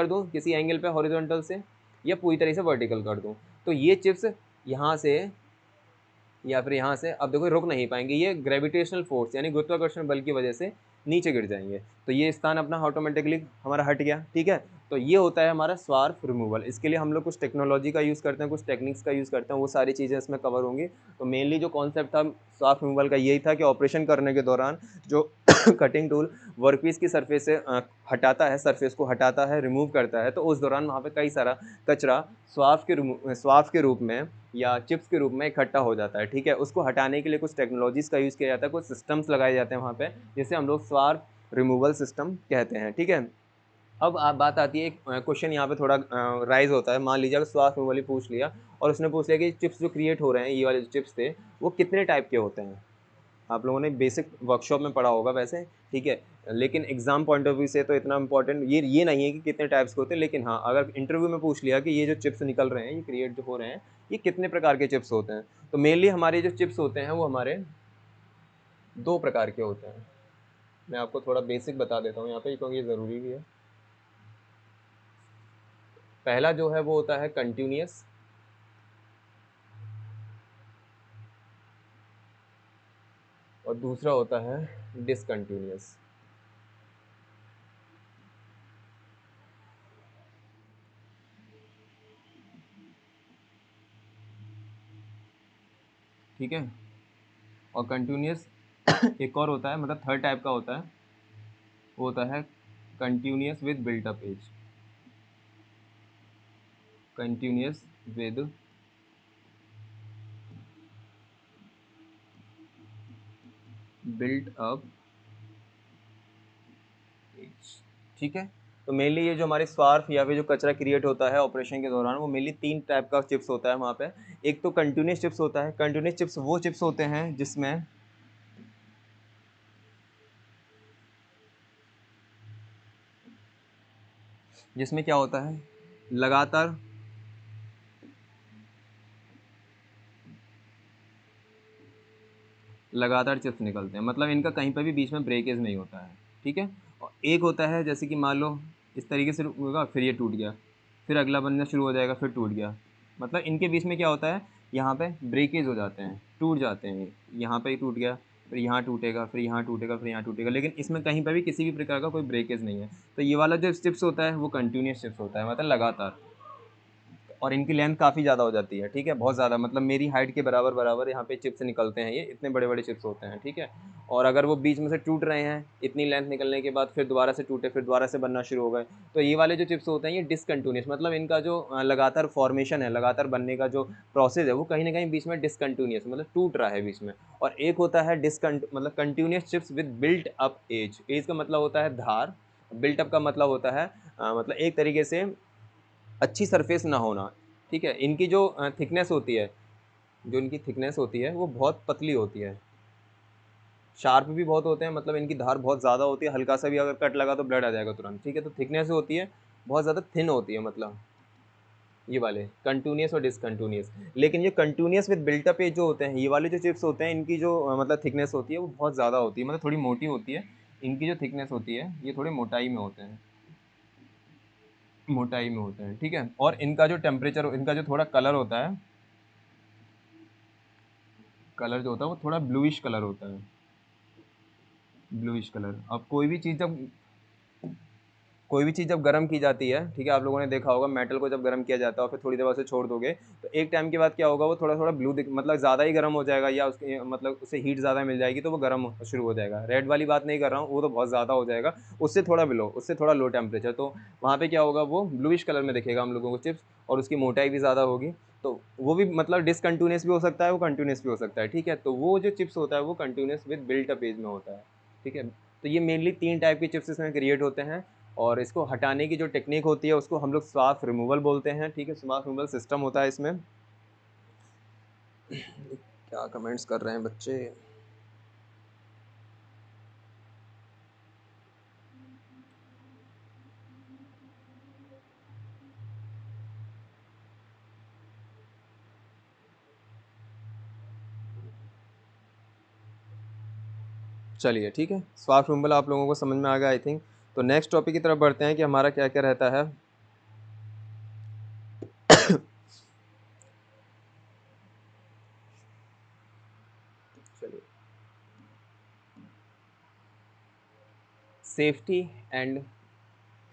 दूं किसी एंगल पे हॉरिजॉन्टल से, या पूरी तरह से वर्टिकल कर दूं, तो ये चिप्स यहाँ से या फिर यहाँ से, अब देखो रुक नहीं पाएंगे, ये ग्रेविटेशनल फोर्स यानी गुरुत्वाकर्षण बल की वजह से नीचे गिर जाएंगे। तो ये स्थान अपना ऑटोमेटिकली हमारा हट गया, ठीक है। तो ये होता है हमारा स्वार्फ रिमूवल। इसके लिए हम लोग कुछ टेक्नोलॉजी का यूज़ करते हैं, कुछ टेक्निक्स का यूज़ करते हैं, वो सारी चीज़ें इसमें कवर होंगी। तो मेनली जो कॉन्सेप्ट था स्वार्फ रिमूवल का यही था कि ऑपरेशन करने के दौरान जो कटिंग टूल वर्कपीस की सरफेस से हटाता है, सरफेस को हटाता है, रिमूव करता है, तो उस दौरान वहाँ पे कई सारा कचरा स्वार्फ के रूप में या चिप्स के रूप में इकट्ठा हो जाता है, ठीक है। उसको हटाने के लिए कुछ टेक्नोलॉजीज़ का यूज़ किया जाता है, कुछ सिस्टम्स लगाए जाते हैं वहाँ पे, जिसे हम लोग स्वार्फ रिमूवल सिस्टम कहते हैं, ठीक है। अब आप बात आती है, एक क्वेश्चन यहाँ पे थोड़ा राइज होता है। मान लीजिए अगर स्वार्फ रिमूवल पूछ लिया और उसने पूछ लिया कि चिप्स जो क्रिएट हो रहे हैं, ये वाले जो चिप्स थे, वो कितने टाइप के होते हैं। आप लोगों ने बेसिक वर्कशॉप में पढ़ा होगा वैसे, ठीक है, लेकिन एग्जाम पॉइंट ऑफ व्यू से तो इतना इंपॉर्टेंट ये नहीं है कि कितने टाइप्स के होते हैं, लेकिन हाँ अगर इंटरव्यू में पूछ लिया कि ये जो चिप्स निकल रहे हैं, ये क्रिएट जो हो रहे हैं, ये कितने प्रकार के चिप्स होते हैं, तो मेनली हमारे जो चिप्स होते हैं वो हमारे 2 प्रकार के होते हैं। मैं आपको थोड़ा बेसिक बता देता हूँ यहाँ पे, क्योंकि ये ज़रूरी भी है। पहला जो है वो होता है कंटिन्यूअस, और दूसरा होता है डिसकंटिन्यूअस। ठीक है, और कंटिन्यूअस एक और होता है, मतलब थर्ड टाइप का होता है, वो होता है continuous with built up edge. Continuous with built up edge, ठीक है। तो मेनली ये जो हमारे स्वार्फ या फिर जो कचरा क्रिएट होता है ऑपरेशन के दौरान, वो मेनली 3 टाइप का चिप्स होता है वहाँ पे। एक तो कंटिन्यूस चिप्स होता है। कंटिन्यूस चिप्स वो चिप्स होते हैं जिसमें क्या होता है, लगातार लगातार चिप्स निकलते हैं, मतलब इनका कहीं पर भी बीच में ब्रेकेज नहीं होता है, ठीक है। और एक होता है जैसे कि मान लो इस तरीके से होगा, फिर ये टूट गया, फिर अगला बनना शुरू हो जाएगा, फिर टूट गया, मतलब इनके बीच में क्या होता है, यहाँ पे ब्रेकेज हो जाते हैं, टूट जाते हैं। यहाँ पे ही टूट गया, फिर यहाँ टूटेगा, फिर यहाँ टूटेगा, फिर यहाँ टूटेगा, लेकिन इसमें कहीं पर भी किसी भी प्रकार का कोई ब्रेकेज नहीं है। तो ये वाला जो चिप्स होता है वो कंटिन्यूस चिप्स होता है, मतलब लगातार। और इनकी लेंथ काफ़ी ज़्यादा हो जाती है, ठीक है, बहुत ज़्यादा, मतलब मेरी हाइट के बराबर बराबर यहाँ पे चिप्स निकलते हैं, ये इतने बड़े बड़े चिप्स होते हैं, ठीक है। और अगर वो बीच में से टूट रहे हैं इतनी लेंथ निकलने के बाद, फिर दोबारा से टूटे, फिर दोबारा से बनना शुरू हो गए, तो ये वाले जो चिप्स होते हैं ये डिसकंटिन्यूस, मतलब इनका जो लगातार फॉर्मेशन है, लगातार बनने का जो प्रोसेस है, वो कहीं ना कहीं बीच में डिसकंटिन्यूस, मतलब टूट रहा है बीच में। और एक होता है मतलब continuous chips with built up edge. Edge का मतलब होता है धार, बिल्ट अप का मतलब होता है मतलब एक तरीके से अच्छी सरफेस ना होना, ठीक है। इनकी जो थिकनेस होती है, जो इनकी थिकनेस होती है वो बहुत पतली होती है, शार्प भी बहुत होते हैं, मतलब इनकी धार बहुत ज़्यादा होती है, हल्का सा भी अगर कट लगा तो ब्लड आ जाएगा तुरंत, ठीक है। तो थिकनेस होती है बहुत ज़्यादा थिन होती है, मतलब ये वाले कंटिन्यूस और डिसकंटिन्यूस। लेकिन ये कंटिन्यूस विद बिल्टअप एज जो होते हैं, ये वाले जो चिप्स होते हैं, इनकी जो मतलब थिकनेस होती है वो बहुत ज़्यादा होती है, मतलब थोड़ी मोटी होती है। इनकी जो थिकनेस होती है ये थोड़ी मोटाई में होते हैं, मोटाई में होते हैं, ठीक है। और इनका जो टेम्परेचर, इनका जो थोड़ा कलर होता है, कलर जो होता है वो थोड़ा ब्लूइश कलर होता है, ब्लूइश कलर। अब कोई भी चीज़ जब गर्म की जाती है, ठीक है, आप लोगों ने देखा होगा मेटल को जब गर्म किया जाता है और फिर थोड़ी देर बाद उसे छोड़ दोगे, तो एक टाइम के बाद क्या होगा, वो थोड़ा थोड़ा ब्लू दिख, मतलब ज़्यादा ही गर्म हो जाएगा, या उसके मतलब उसे हीट ज़्यादा मिल जाएगी तो वो गर्म शुरू हो जाएगा। रेड वाली बात नहीं कर रहा हूँ, वो तो बहुत ज़्यादा हो जाएगा, उससे थोड़ा बिलो, उससे थोड़ा लो टेम्परेचर, तो वहाँ पर क्या होगा, वो ब्लूइश कलर में दिखेगा हम लोगों को चिप्स, और उसकी मोटाई भी ज़्यादा होगी। तो वो भी मतलब डिसकंटिन्यूस भी हो सकता है, वो कंटिन्यूस भी हो सकता है, ठीक है। तो वो जो चिप्स होता है वो continuous with built up edge में होता है, ठीक है। तो ये मेनली 3 टाइप के चिप्स इसमें क्रिएट होते हैं, और इसको हटाने की जो टेक्निक होती है उसको हम लोग स्वार्फ रिमूवल बोलते हैं, ठीक है। स्वार्फ रिमूवल सिस्टम होता है इसमें। क्या कमेंट्स कर रहे हैं बच्चे। चलिए ठीक है, स्वार्फ रिमूवल आप लोगों को समझ में आ गया आई थिंक। तो नेक्स्ट टॉपिक की तरफ बढ़ते हैं कि हमारा क्या क्या रहता है। चलिए, safety and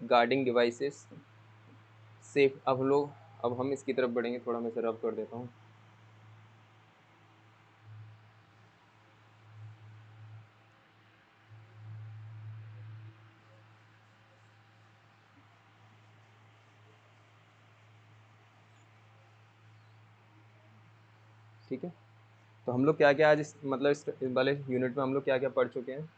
guarding devices, safe. अब हम इसकी तरफ बढ़ेंगे, थोड़ा मैं इसे रब कर देता हूँ। ठीक है, तो हम लोग क्या क्या आज मतलब इस वाले यूनिट में हम लोग क्या क्या पढ़ चुके हैं।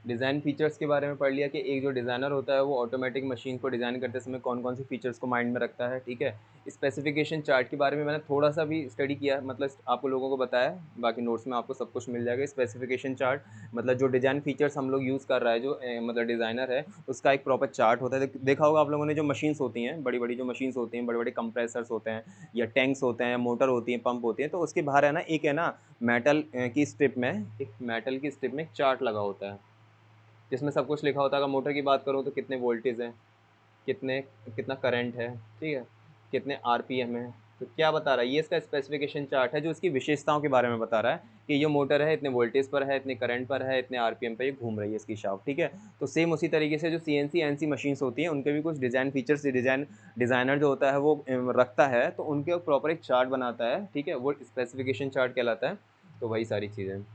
डिज़ाइन फीचर्स के बारे में पढ़ लिया कि एक जो डिज़ाइनर होता है वो ऑटोमेटिक मशीन को डिज़ाइन करते समय कौन कौन सी फीचर्स को माइंड में रखता है। ठीक है, स्पेसिफिकेशन चार्ट के बारे में मैंने थोड़ा सा भी स्टडी किया, मतलब आपको लोगों को बताया, बाकी नोट्स में आपको सब कुछ मिल जाएगा। स्पेसिफिकेशन चार्ट मतलब जो डिज़ाइन फीचर्स हम लोग यूज़ कर रहा है, जो मतलब डिज़ाइनर है, उसका एक प्रॉपर चार्ट होता है। देखा होगा आप लोगों ने, जो मशीन्स होती हैं, बड़ी बड़ी जो मशीन्स होती हैं, बड़े बड़े कंप्रेसर्स होते हैं या टैंक्स होते हैं, मोटर होती हैं, पंप होती हैं, तो उसके बाहर है ना एक है ना मेटल की स्ट्रिप में, एक मेटल की स्ट्रिप में एक चार्ट लगा होता है जिसमें सब कुछ लिखा होता है। अगर मोटर की बात करूँ तो कितने वोल्टेज है, कितने कितना करंट है, ठीक है, कितने आरपीएम है। तो क्या बता रहा है ये, इसका स्पेसिफिकेशन चार्ट है जो इसकी विशेषताओं के बारे में बता रहा है कि ये मोटर है, इतने वोल्टेज पर है, इतने करंट पर है, इतने आरपीएम पर ये घूम रही है इसकी शाफ्ट। ठीक है, तो सेम उसी तरीके से जो सीएनसी एनसी मशीन्स होती हैं उनके भी कुछ डिज़ाइन फीचर्स डिज़ाइनर जो होता है वो रखता है, तो उनके प्रॉपर एक चार्ट बनाता है। ठीक है, वो स्पेसिफिकेशन चार्ट कहलाता है। तो वही सारी चीज़ें।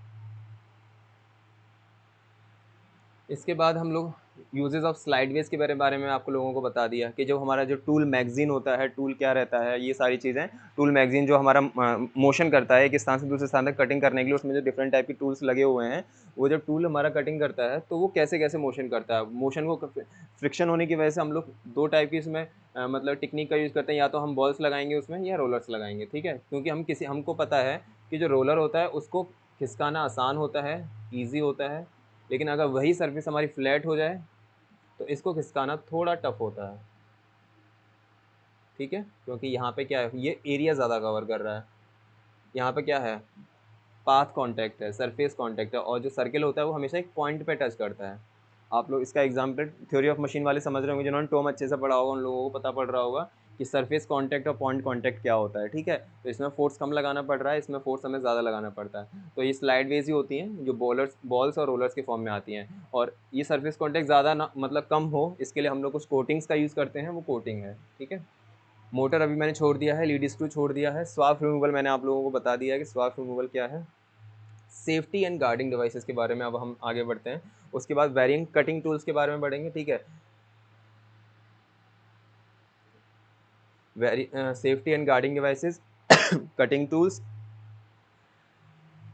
इसके बाद हम लोग यूजेस ऑफ स्लाइडवेज के बारे में आपको लोगों को बता दिया कि जो हमारा जो टूल मैगजीन होता है, टूल क्या रहता है, ये सारी चीज़ें। टूल मैगजीन जो हमारा मोशन करता है एक स्थान से दूसरे स्थान तक कटिंग करने के लिए, उसमें जो डिफरेंट टाइप के टूल्स लगे हुए हैं, वो जब टूल हमारा कटिंग करता है तो वो कैसे कैसे मोशन करता है। मोशन को फ्रिक्शन होने की वजह से हम लोग दो टाइप की इसमें मतलब टेक्निक का यूज़ करते हैं, या तो हम बॉल्स लगाएंगे उसमें या रोलर्स लगाएंगे। ठीक है, क्योंकि हमको पता है कि जो रोलर होता है उसको खिसकाना आसान होता है, ईजी होता है, लेकिन अगर वही सरफेस हमारी फ्लैट हो जाए तो इसको खिसकाना थोड़ा टफ होता है। ठीक है, क्योंकि यहाँ पे क्या है, ये एरिया ज़्यादा कवर कर रहा है। यहाँ पे क्या है, पाथ कांटेक्ट है, सरफेस कांटेक्ट है, और जो सर्किल होता है वो हमेशा एक पॉइंट पे टच करता है। आप लोग इसका एग्जाम्पल थ्योरी ऑफ मशीन वाले समझ रहे होंगे, जिन्होंने टॉम अच्छे से पढ़ा होगा उन लोगों को पता पड़ रहा होगा कि सरफेस कांटेक्ट और पॉइंट कांटेक्ट क्या होता है। ठीक है, तो इसमें फोर्स कम लगाना पड़ रहा है, इसमें फोर्स हमें ज़्यादा लगाना पड़ता है। तो ये स्लाइड वेज ही होती हैं जो बॉल्स और रोलर्स के फॉर्म में आती हैं, और ये सरफेस कांटेक्ट ज़्यादा ना मतलब कम हो इसके लिए हम लोग कुछ कोटिंग्स का यूज़ करते हैं, वो कोटिंग है। ठीक है, मोटर अभी मैंने छोड़ दिया है, लीड स्क्रू छोड़ दिया है, स्वार्फ रिमूवल मैंने आप लोगों को बता दिया है कि स्वार्फ रिमूवल क्या है। सेफ्टी एंड गार्डिंग डिवाइसेस के बारे में अब हम आगे बढ़ते हैं। उसके बाद वेरिएंट कटिंग टूल्स के बारे में बढ़ेंगे। ठीक है, safety and guarding devices, cutting tools,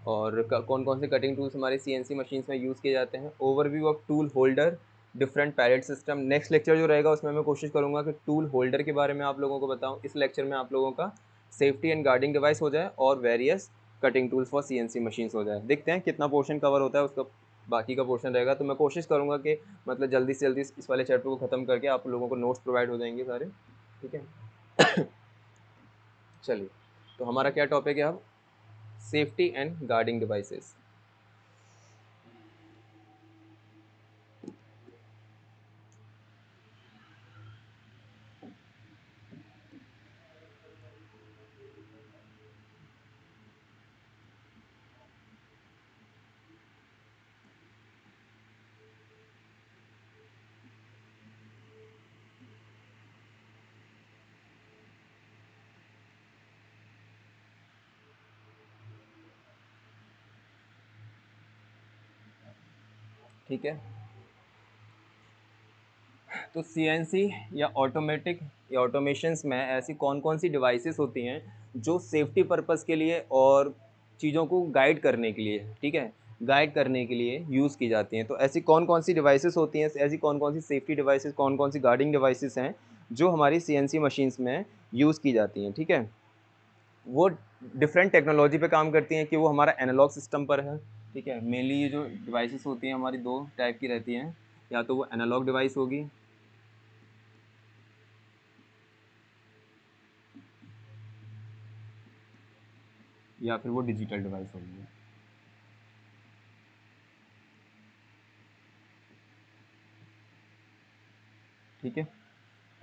और कौन कौन से कटिंग टूल्स हमारे सीएनसी मशीन्स में यूज़ किए जाते हैं। Overview of tool holder, different pallet system. Next lecture जो रहेगा उसमें मैं कोशिश करूंगा कि टूल होल्डर के बारे में आप लोगों को बताऊं। इस लेक्चर में आप लोगों का सेफ्टी एंड गार्डिंग डिवाइस हो जाए और various cutting tools for CNC machines हो जाए। देखते हैं कितना पोर्शन कवर होता है, उसका बाकी का पोर्शन रहेगा। तो मैं कोशिश करूँगा कि मतलब जल्दी से जल्दी इस वाले चैप्टर को ख़त्म करके आप लोगों को नोट्स प्रोवाइड हो जाएंगे सारे। ठीक है, चलिए, तो हमारा क्या टॉपिक है अब, सेफ्टी एंड गार्डिंग डिवाइसेस। ठीक है, तो सीएनसी या ऑटोमेटिक या ऑटोमेशंस में ऐसी कौन कौन सी डिवाइसेस होती हैं जो सेफ्टी पर्पस के लिए और चीज़ों को गाइड करने के लिए, ठीक है, गाइड करने के लिए यूज़ की जाती हैं। तो ऐसी कौन कौन सी डिवाइसेस होती हैं, ऐसी कौन कौन सी सेफ्टी डिवाइसेस, कौन कौन सी गार्डिंग डिवाइसेस हैं जो हमारी सीएनसी मशीन्स में यूज़ की जाती हैं। ठीक है, वो डिफरेंट टेक्नोलॉजी पे काम करती हैं कि वो हमारा एनालॉग सिस्टम पर है। ठीक है, मेनली ये जो डिवाइसेस होती हैं हमारी दो टाइप की रहती हैं, या तो वो एनालॉग डिवाइस होगी या फिर वो डिजिटल डिवाइस होगी। ठीक है,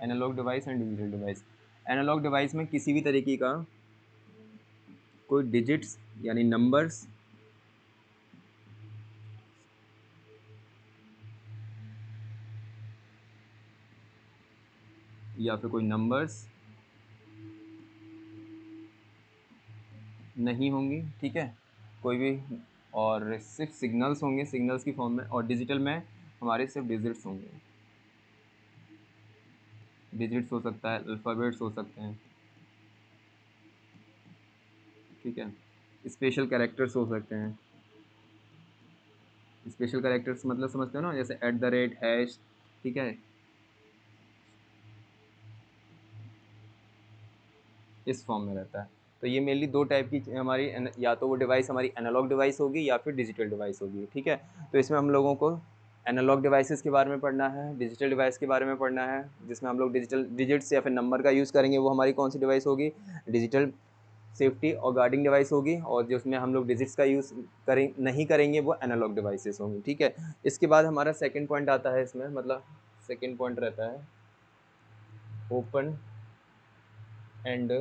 analog device and digital device. Analog device में किसी भी तरीके का कोई डिजिट्स यानी नंबर्स या फिर कोई नंबर्स नहीं होंगी, ठीक है, कोई भी, और सिर्फ सिग्नल्स होंगे सिग्नल्स की फॉर्म में, और डिजिटल में हमारे सिर्फ डिजिट्स होंगे। डिजिट्स हो सकता है, अल्फ़ाबेट्स हो सकते हैं, ठीक है, स्पेशल कैरेक्टर्स हो सकते हैं। स्पेशल कैरेक्टर्स मतलब समझते हो ना, जैसे एट द रेट, हैश, ठीक है, इस फॉर्म में रहता है। तो ये मेनली दो टाइप की हमारी या तो वो डिवाइस हमारी एनालॉग डिवाइस होगी या फिर डिजिटल डिवाइस होगी, ठीक है। तो इसमें हम लोगों को एनालॉग डिवाइसेस के बारे में पढ़ना है, डिजिटल डिवाइस के बारे में पढ़ना है, जिसमें हम लोग डिजिटल डिजिट्स या फिर नंबर का यूज़ करेंगे, वो हमारी कौन सी डिवाइस होगी, डिजिटल सेफ्टी और गार्डिंग डिवाइस होगी, और जिसमें हम लोग डिजिट्स का यूज़ करें नहीं करेंगे वो एनालॉग डिवाइसेस होंगी, ठीक है। इसके बाद हमारा सेकेंड पॉइंट आता है इसमें, मतलब सेकेंड पॉइंट रहता है ओपन एंड,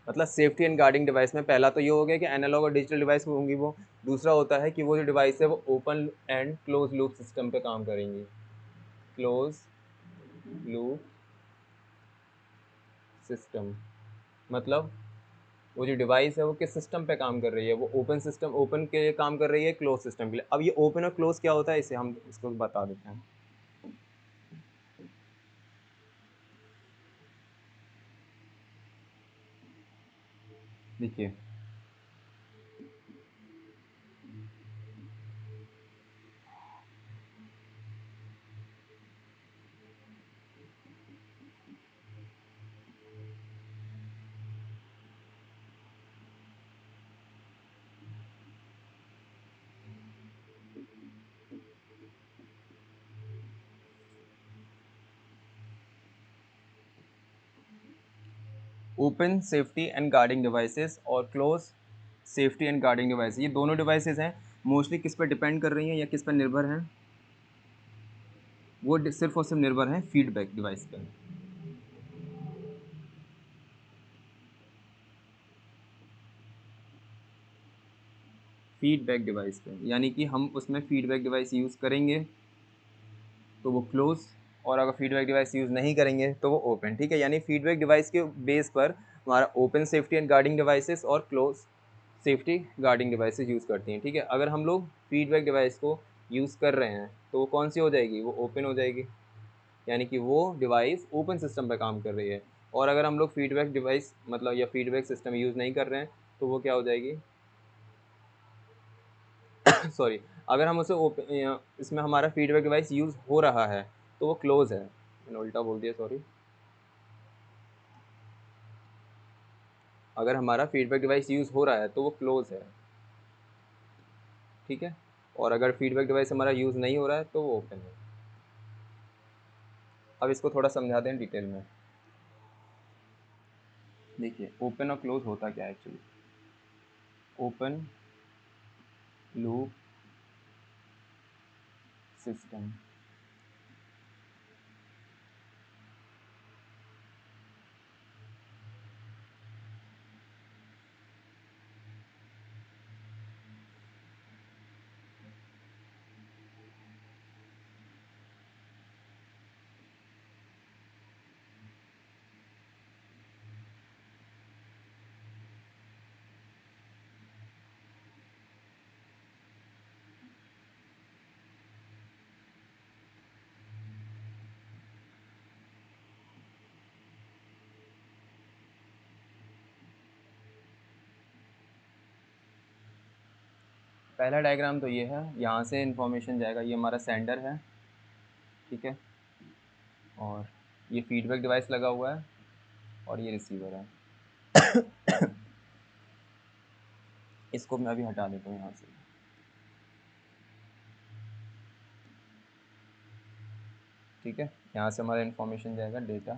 मतलब सेफ्टी एंड गार्डिंग डिवाइस में पहला तो ये हो गया कि एनालॉग और डिजिटल डिवाइस होंगी वो, दूसरा होता है कि वो जो डिवाइस है वो open and close loop system पे काम करेंगी, क्लोज लूप सिस्टम, मतलब वो जो डिवाइस है वो किस सिस्टम पे काम कर रही है, वो ओपन सिस्टम, ओपन के लिए काम कर रही है, क्लोज सिस्टम के लिए। अब ये ओपन और क्लोज क्या होता है, इसे हम इसको बता देते हैं। देखिए, open safety and guarding devices और close safety and guarding device, ये दोनों डिवाइसेस हैं, मोस्टली किस पर डिपेंड कर रही हैं या किस पर निर्भर हैं, वो सिर्फ और सिर्फ निर्भर हैं फीडबैक डिवाइस पर। फीडबैक डिवाइस पे, यानी कि हम उसमें फीडबैक डिवाइस यूज़ करेंगे तो वो क्लोज, और अगर फीडबैक डिवाइस यूज़ नहीं करेंगे तो वो ओपन, ठीक है। यानी फीडबैक डिवाइस के बेस पर हमारा open safety and guarding devices और close safety guarding devices use करती हैं, ठीक है। अगर हम लोग फीडबैक डिवाइस को यूज़ कर रहे हैं तो वो कौन सी हो जाएगी, वो ओपन हो जाएगी, यानी कि वो डिवाइस ओपन सिस्टम पर काम कर रही है। और अगर हम लोग फीडबैक डिवाइस मतलब या फीडबैक सिस्टम यूज़ नहीं कर रहे हैं तो वो क्या हो जाएगी, सॉरी, अगर हम उसे इसमें हमारा फीडबैक डिवाइस यूज़ हो रहा है तो वो क्लोज है, मैंने उल्टा बोल दिया, सॉरी। अगर हमारा फीडबैक डिवाइस यूज़ हो रहा है तो वो क्लोज है, ठीक है। और अगर फीडबैक डिवाइस हमारा यूज़ नहीं हो रहा है तो वो ओपन है। अब इसको थोड़ा समझा दें डिटेल में। देखिए, ओपन और क्लोज होता क्या है एक्चुअली। ओपन लूप सिस्टम, पहला डायग्राम तो ये है, यहाँ से इन्फॉर्मेशन जाएगा, ये हमारा सेंडर है, ठीक है, और ये फीडबैक डिवाइस लगा हुआ है और ये रिसीवर है। इसको मैं अभी हटा देता हूँ यहाँ से, ठीक है। यहाँ से हमारा इन्फॉर्मेशन जाएगा डेटा।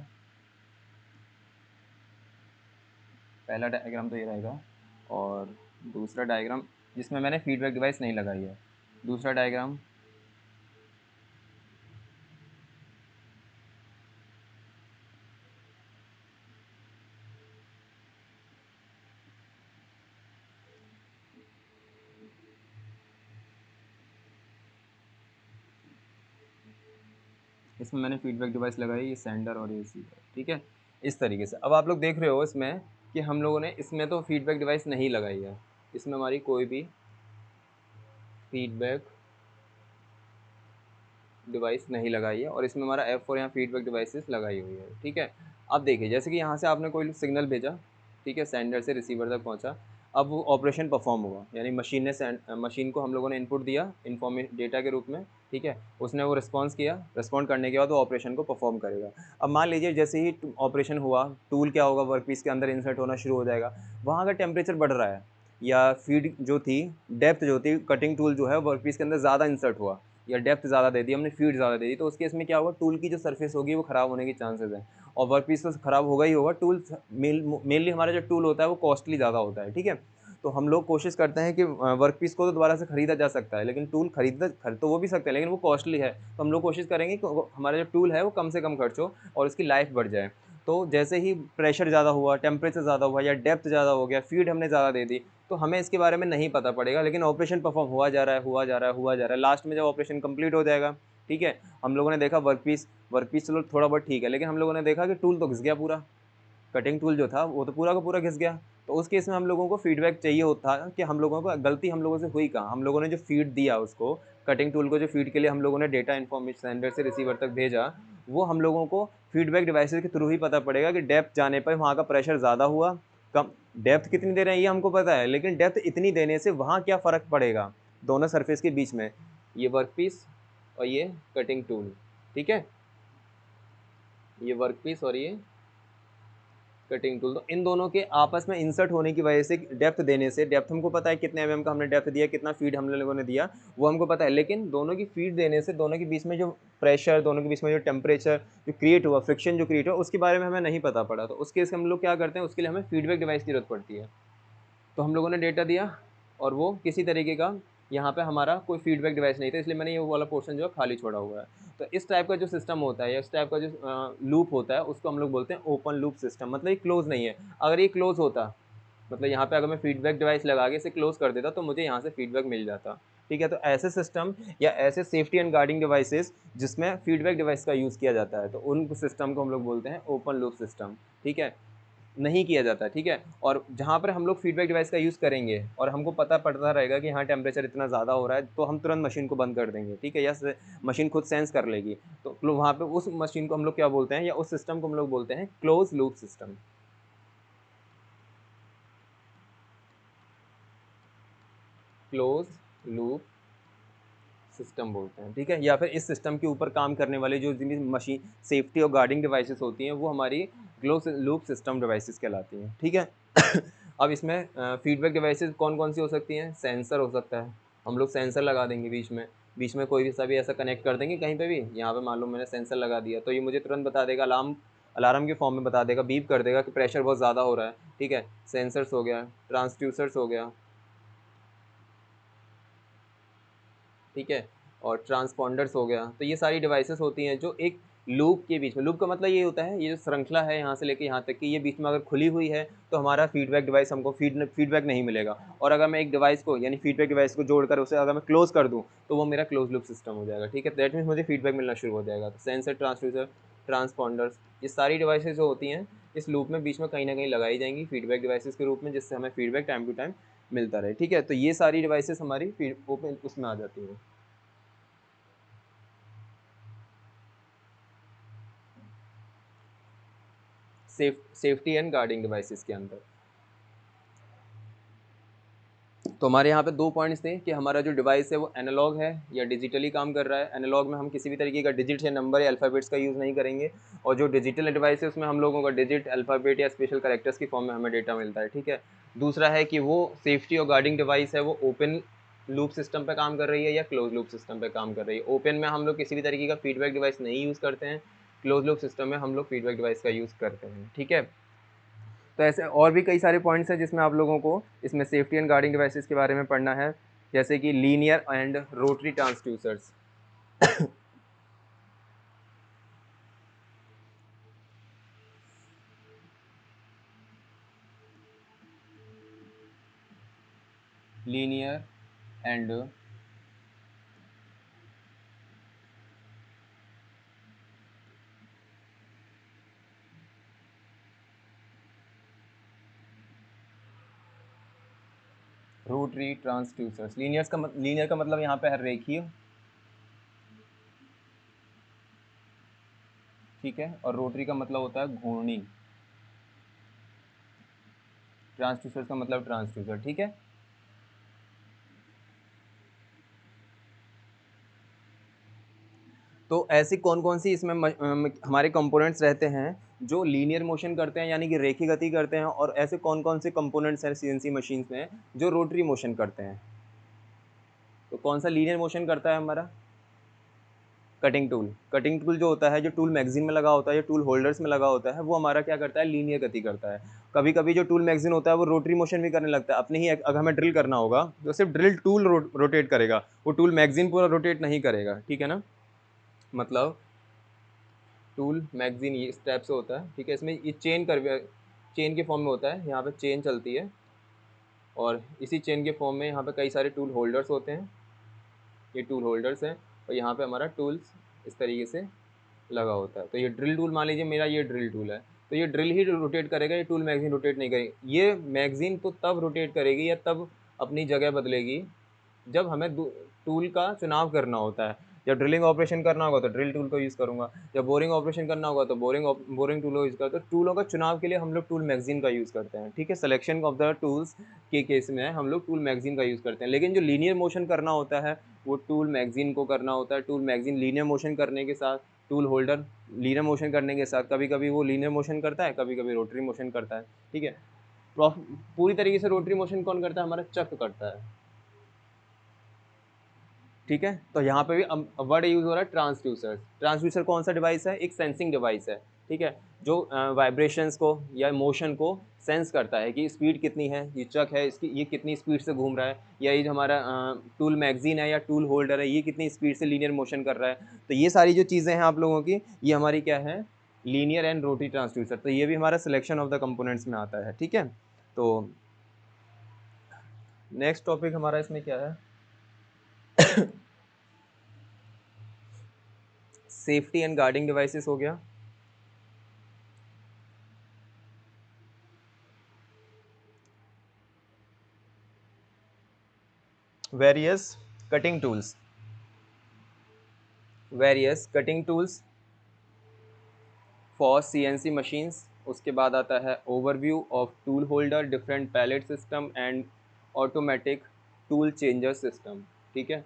पहला डायग्राम तो ये रहेगा, और दूसरा डायग्राम जिसमें मैंने फीडबैक डिवाइस नहीं लगाई है, दूसरा डायग्राम इसमें मैंने फीडबैक डिवाइस लगाई, ये सेंडर और ये रिसीवर, ठीक है, इस तरीके से। अब आप लोग देख रहे हो इसमें कि हम लोगों ने इसमें तो फीडबैक डिवाइस नहीं लगाई है, इसमें हमारी कोई भी फीडबैक डिवाइस नहीं लगाई है, और इसमें हमारा F4 यहाँ फीडबैक डिवाइसेस लगाई हुई है, ठीक है। अब देखिए, जैसे कि यहाँ से आपने कोई सिग्नल भेजा, ठीक है, सेंडर से रिसीवर तक पहुँचा, अब वो ऑपरेशन परफॉर्म हुआ, यानी मशीन को हम लोगों ने इनपुट दिया डेटा के रूप में, ठीक है, उसने वो रिस्पॉन्स किया, रिस्पॉन्ड करने के बाद वो ऑपरेशन को परफॉर्म करेगा। अब मान लीजिए जैसे ही ऑपरेशन हुआ, टूल क्या होगा, वर्कपीस के अंदर इंसर्ट होना शुरू हो जाएगा, वहाँ अगर टेम्परेचर बढ़ रहा है या फीड जो थी, डेप्थ जो थी, कटिंग टूल जो है वर्कपीस के अंदर ज़्यादा इंसर्ट हुआ या डेप्थ ज़्यादा दे दी हमने, फीड ज़्यादा दे दी, तो उस केस में क्या होगा, टूल की जो सरफेस होगी वो ख़राब होने की चांसेस है, और वर्क पीस तो ख़राब होगा ही होगा। टूल मेनली हमारा जो टूल होता है वो कॉस्टली ज़्यादा होता है, ठीक है। तो हम लोग कोशिश करते हैं कि वर्क पीस को तो दोबारा से खरीदा जा सकता है, लेकिन टूल खरीद तो वो भी सकते हैं, लेकिन वो कॉस्टली है, तो हम लोग कोशिश करेंगे कि हमारा जो टूल है वो कम से कम खर्च हो और उसकी लाइफ बढ़ जाए। तो जैसे ही प्रेशर ज़्यादा हुआ, टेम्परेचर ज़्यादा हुआ या डेप्थ ज़्यादा हो गया, फीड हमने ज़्यादा दे दी, तो हमें इसके बारे में नहीं पता पड़ेगा, लेकिन ऑपरेशन परफॉर्म हुआ जा रहा है, हुआ जा रहा है, हुआ जा रहा है। लास्ट में जब ऑपरेशन कंप्लीट हो जाएगा, ठीक है, हम लोगों ने देखा वर्कपीस चलो थोड़ा बहुत ठीक है, लेकिन हम लोगों ने देखा कि टूल तो घिस गया पूरा, कटिंग टूल जो था वो तो पूरा का पूरा घिस गया। तो उस केस में हम लोगों को फीडबैक चाहिए होता कि हम लोगों को गलती हम लोगों से हुई कहाँ, हम लोगों ने जो फीड दिया उसको, कटिंग टूल को जो फीड के लिए हम लोगों ने डेटा इन्फॉर्मेशन सेंडर से रिसीवर तक भेजा, वो हम लोगों को फीडबैक डिवाइसेस के थ्रू ही पता पड़ेगा कि डेप्थ जाने पर वहाँ का प्रेशर ज़्यादा हुआ, कम, डेप्थ कितनी दे रहे हैं ये हमको पता है, लेकिन डेप्थ इतनी देने से वहाँ क्या फ़र्क पड़ेगा दोनों सरफेस के बीच में, ये वर्कपीस और ये कटिंग टूल, ठीक है, ये वर्कपीस और ये कटिंग टूल, तो इन दोनों के आपस में इंसर्ट होने की वजह से डेप्थ देने से, डेप्थ हमको पता है कितने mm का हमने डेप्थ दिया, कितना फीड हम लोगों ने दिया वो हमको पता है, लेकिन दोनों की फीड देने से दोनों के बीच में जो प्रेशर, दोनों के बीच में जो टेम्परेचर जो क्रिएट हुआ, फ्रिक्शन जो क्रिएट हुआ, उसके बारे में हमें नहीं पता पड़ा। तो उस केस हम लोग क्या करते हैं, उसके लिए हमें फीडबैक डिवाइस की जरूरत पड़ती है। तो हम लोगों ने डेटा दिया और वो किसी तरीके का, यहाँ पे हमारा कोई फीडबैक डिवाइस नहीं था, इसलिए मैंने ये वाला पोर्शन जो है खाली छोड़ा हुआ है। तो इस टाइप का जो सिस्टम होता है या इस टाइप का जो लूप होता है उसको हम लोग बोलते हैं ओपन लूप सिस्टम, मतलब ये क्लोज नहीं है। अगर ये क्लोज होता, मतलब यहाँ पे अगर मैं फीडबैक डिवाइस लगा के इसे क्लोज कर देता तो मुझे यहाँ से फीडबैक मिल जाता, ठीक है। तो ऐसे सिस्टम या ऐसे सेफ्टी एंड गार्डिंग डिवाइसेस जिसमें फीडबैक डिवाइस का यूज़ किया जाता है, तो उन सिस्टम को हम लोग बोलते हैं ओपन लूप सिस्टम, ठीक है, नहीं किया जाता, ठीक है। और जहाँ पर हम लोग फीडबैक डिवाइस का यूज़ करेंगे और हमको पता पड़ता रहेगा कि हाँ टेम्परेचर इतना ज़्यादा हो रहा है, तो हम तुरंत मशीन को बंद कर देंगे, ठीक है, या मशीन खुद सेंस कर लेगी। तो वहाँ पे उस मशीन को हम लोग क्या बोलते हैं, या उस सिस्टम को हम लोग बोलते हैं close loop system, close loop system बोलते हैं, ठीक है। या फिर इस सिस्टम के ऊपर काम करने वाले जो मशीन सेफ्टी और गार्डिंग डिवाइसेस होती हैं वो हमारी क्लोज लूप सिस्टम डिवाइसेस कहलाती हैं, ठीक है। अब इसमें फीडबैक डिवाइसेस कौन कौन सी हो सकती हैं, सेंसर हो सकता है, हम लोग सेंसर लगा देंगे बीच में कोई भी सभी ऐसा कनेक्ट कर देंगे कहीं पे भी, यहाँ पे मान लो मैंने सेंसर लगा दिया तो ये मुझे तुरंत बता देगा, अलार्म के फॉर्म में बता देगा, बीप कर देगा कि प्रेशर बहुत ज़्यादा हो रहा है, ठीक है। सेंसर्स हो गया, ट्रांसड्यूसर्स हो गया, ठीक है, और ट्रांसपॉन्डर्स हो गया। तो ये सारी डिवाइसेस होती हैं जो एक लूप के बीच में, लूप का मतलब ये होता है, ये जो श्रृंखला है यहाँ से लेके यहाँ तक कि ये बीच में अगर खुली हुई है तो हमारा फीडबैक डिवाइस हमको फीडबैक नहीं मिलेगा, और अगर मैं एक डिवाइस को यानी फीडबैक डिवाइस को जोड़कर उसे अगर मैं क्लोज कर दूँ तो वो मेरा क्लोज लूप सिस्टम हो जाएगा, ठीक है। दैट मीन्स मुझे फीडबैक मिलना शुरू हो जाएगा। तो सेंसर, ट्रांसड्यूसर, ट्रांसपॉन्डर्स, ये सारी डिवाइसेज जो होती हैं इस लूप में बीच में कहीं ना कहीं लगाई जाएंगी फीडबैक डिवाइसेस के रूप में, जिससे हमें फीडबैक टाइम टू टाइम मिलता रहे, ठीक है। तो ये सारी डिवाइसेस हमारी ओपन उसमें आ जाती हैं, सेफ्टी एंड गार्डिंग डिवाइसेस के अंदर। तो हमारे यहाँ पे दो पॉइंट्स थे कि हमारा जो डिवाइस है वो एनालॉग है या डिजिटली काम कर रहा है। एनालॉग में हम किसी भी तरीके का डिजिट या नंबर या अल्फ़ाबेट्स का यूज़ नहीं करेंगे, और जो डिजिटल डिवाइस है उसमें हम लोगों का डिजिट, अल्फ़ाबेट या स्पेशल कैरेक्टर्स की फॉर्म में हमें डेटा मिलता है, ठीक है। दूसरा है कि वो सेफ्टी और गार्डिंग डिवाइस है वो ओपन लूप सिस्टम पे काम कर रही है या क्लोज लूप सिस्टम पे काम कर रही है। ओपन में हम लोग किसी भी तरीके का फीडबैक डिवाइस नहीं यूज़ करते हैं, क्लोज लूप सिस्टम में हम लोग फीडबैक डिवाइस का यूज़ करते हैं, ठीक है। तो ऐसे और भी कई सारे पॉइंट्स हैं जिसमें आप लोगों को इसमें सेफ्टी एंड गार्डिंग डिवाइसेस के बारे में पढ़ना है, जैसे कि linear and rotary transducers. Linear and rotary transducers. Linear का मतलब यहाँ पे है रेखीय, ठीक है, और रोटरी का मतलब होता है घूर्णी। ट्रांसड्यूसर्स का मतलब ट्रांसड्यूसर, ठीक है। तो ऐसी कौन कौन सी इसमें हमारे कंपोनेंट्स रहते हैं जो लीनियर मोशन करते हैं, यानी कि रेखीय गति करते हैं, और ऐसे कौन कौन से कंपोनेंट्स हैं सीएनसी मशीन्स में जो रोटरी मोशन करते हैं। तो कौन सा लीनियर मोशन करता है हमारा? Cutting tool. कटिंग टूल जो होता है, जो टूल मैगजीन में लगा होता है, जो टूल होल्डर्स में लगा होता है, वो हमारा क्या करता है? लीनियर गति करता है। कभी कभी जो टूल मैगजीन होता है वो रोटरी मोशन भी करने लगता है। अपने ही अगर हमें ड्रिल करना होगा तो सिर्फ ड्रिल टूल रोटेट करेगा, वो टूल मैगजीन पूरा रोटेट नहीं करेगा, ठीक है ना। मतलब टूल मैगजीन ये इस टाइप से होता है, ठीक है। इसमें ये चेन के फॉर्म में होता है, यहाँ पे चेन चलती है, और इसी चेन के फॉर्म में यहाँ पे कई सारे टूल होल्डर्स होते हैं, ये टूल होल्डर्स हैं, और यहाँ पे हमारा टूल्स इस तरीके से लगा होता है। तो ये ड्रिल टूल, मान लीजिए मेरा ये ड्रिल टूल है, तो ये ड्रिल ही रोटेट करेगा, ये टूल मैगजीन रोटेट नहीं करेगी। ये मैगजीन तो तब रोटेट करेगी या तब अपनी जगह बदलेगी जब हमें टूल का चुनाव करना होता है। जब ड्रिलिंग ऑपरेशन करना होगा तो ड्रिल टूल को यूज़ करूँगा, जब बोरिंग ऑपरेशन करना होगा तो बोरिंग टूल को यूज़ करता। तो टूलों का चुनाव के लिए हम लोग टूल मैगजीन का यूज़ करते हैं, ठीक है। सिलेक्शन ऑफ द टूल्स के केस में हम लोग टूल मैगजीन का यूज़ करते हैं। लेकिन जो लीनियर मोशन करना होता है वो टूल मैगजीन को करना होता है। टूल मैगजीन लीनियर मोशन करने के साथ, टूल होल्डर लीनियर मोशन करने के साथ, कभी कभी वो लीनियर मोशन करता है, कभी कभी रोटरी मोशन करता है, ठीक है। पूरी तरीके से रोटरी मोशन कौन करता है? हमारा चक्र करता है, ठीक है। तो यहाँ पे भी वर्ड यूज हो रहा है ट्रांसड्यूसर। ट्रांसड्यूसर कौन सा डिवाइस है? एक सेंसिंग डिवाइस है, ठीक है, जो वाइब्रेशंस को या मोशन को सेंस करता है कि स्पीड कितनी है, ये चक है इसकी, ये कितनी स्पीड से घूम रहा है, या ये जो हमारा टूल मैगजीन है या टूल होल्डर है, ये कितनी स्पीड से लीनियर मोशन कर रहा है। तो ये सारी जो चीज़ें हैं आप लोगों की, ये हमारी क्या है? Linear and rotary transducer. तो ये भी हमारा सिलेक्शन ऑफ द कंपोनेंट्स में आता है, ठीक है। तो नेक्स्ट टॉपिक हमारा इसमें क्या है? सेफ्टी एंड गार्डिंग डिवाइसेस हो गया। Various cutting tools, various cutting tools for CNC machines. उसके बाद आता है overview of tool holder, different pallet system and automatic tool changer system, ठीक है।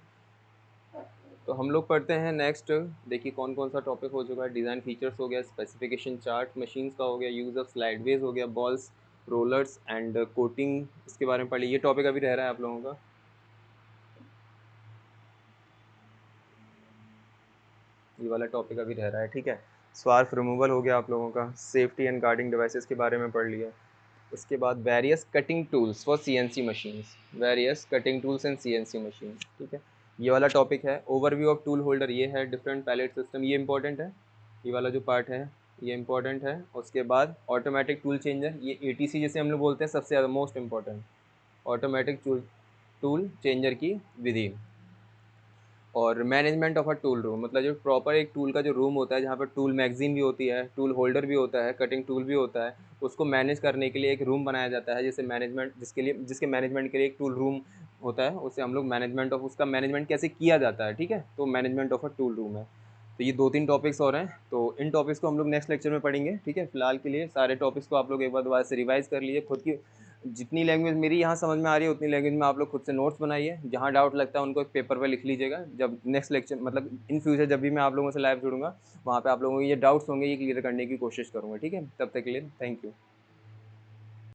तो हम लोग पढ़ते हैं नेक्स्ट। देखिए कौन कौन सा टॉपिक हो चुका है। डिज़ाइन फीचर्स हो गया, स्पेसिफिकेशन चार्ट मशीन्स का हो गया, यूज़ ऑफ स्लाइडवेज हो गया, बॉल्स, रोलर्स एंड कोटिंग, इसके बारे में पढ़िए। ये टॉपिक अभी रह रहा है आप लोगों का, ये वाला टॉपिक अभी रह रहा है, ठीक है। स्वार्फ रिमूवल हो गया आप लोगों का, सेफ्टी एंड गार्डिंग डिवाइसेस के बारे में पढ़ लिया। उसके बाद various cutting tools for CNC machines, various cutting tools and CNC machine, ठीक है। ये वाला टॉपिक है। ओवरव्यू ऑफ टूल होल्डर, ये है। डिफरेंट पैलेट सिस्टम, ये इंपॉर्टेंट है, ये वाला जो पार्ट है ये इंपॉर्टेंट है। उसके बाद ऑटोमेटिक टूल चेंजर, ये एटीसी जैसे हम लोग बोलते हैं, सबसे ज़्यादा most important, automatic tool changer की विधि। और management of a tool room, मतलब जो प्रॉपर एक टूल का जो रूम होता है जहाँ पर टूल मैगजीन भी होती है, टूल होल्डर भी होता है, कटिंग टूल भी होता है, उसको मैनेज करने के लिए एक रूम बनाया जाता है, जैसे मैनेजमेंट जिसके मैनेजमेंट के लिए एक टूल रूम होता है, उसे हम लोग मैनेजमेंट ऑफ, उसका मैनेजमेंट कैसे किया जाता है, ठीक है। तो management of a tool room है। तो ये 2-3 टॉपिक्स और हैं, तो इन टॉपिक्स को हम लोग नेक्स्ट लेक्चर में पढ़ेंगे, ठीक है। फिलहाल के लिए सारे टॉपिक्स को आप लोग एक बार दोबारा से रिवाइज कर लीजिए। खुद की जितनी लैंग्वेज मेरी यहाँ समझ में आ रही है उतनी लैंग्वेज में आप लोग खुद से नोट्स बनाइए। जहाँ डाउट लगता है उनको एक पेपर पे लिख लीजिएगा। जब नेक्स्ट लेक्चर, मतलब इन फ्यूचर जब भी मैं आप लोगों से लाइव जुड़ूंगा, वहाँ पे आप लोगों के ये डाउट्स होंगे ये क्लियर करने की कोशिश करूँगा, ठीक है। तब तक के लिए थैंक यू।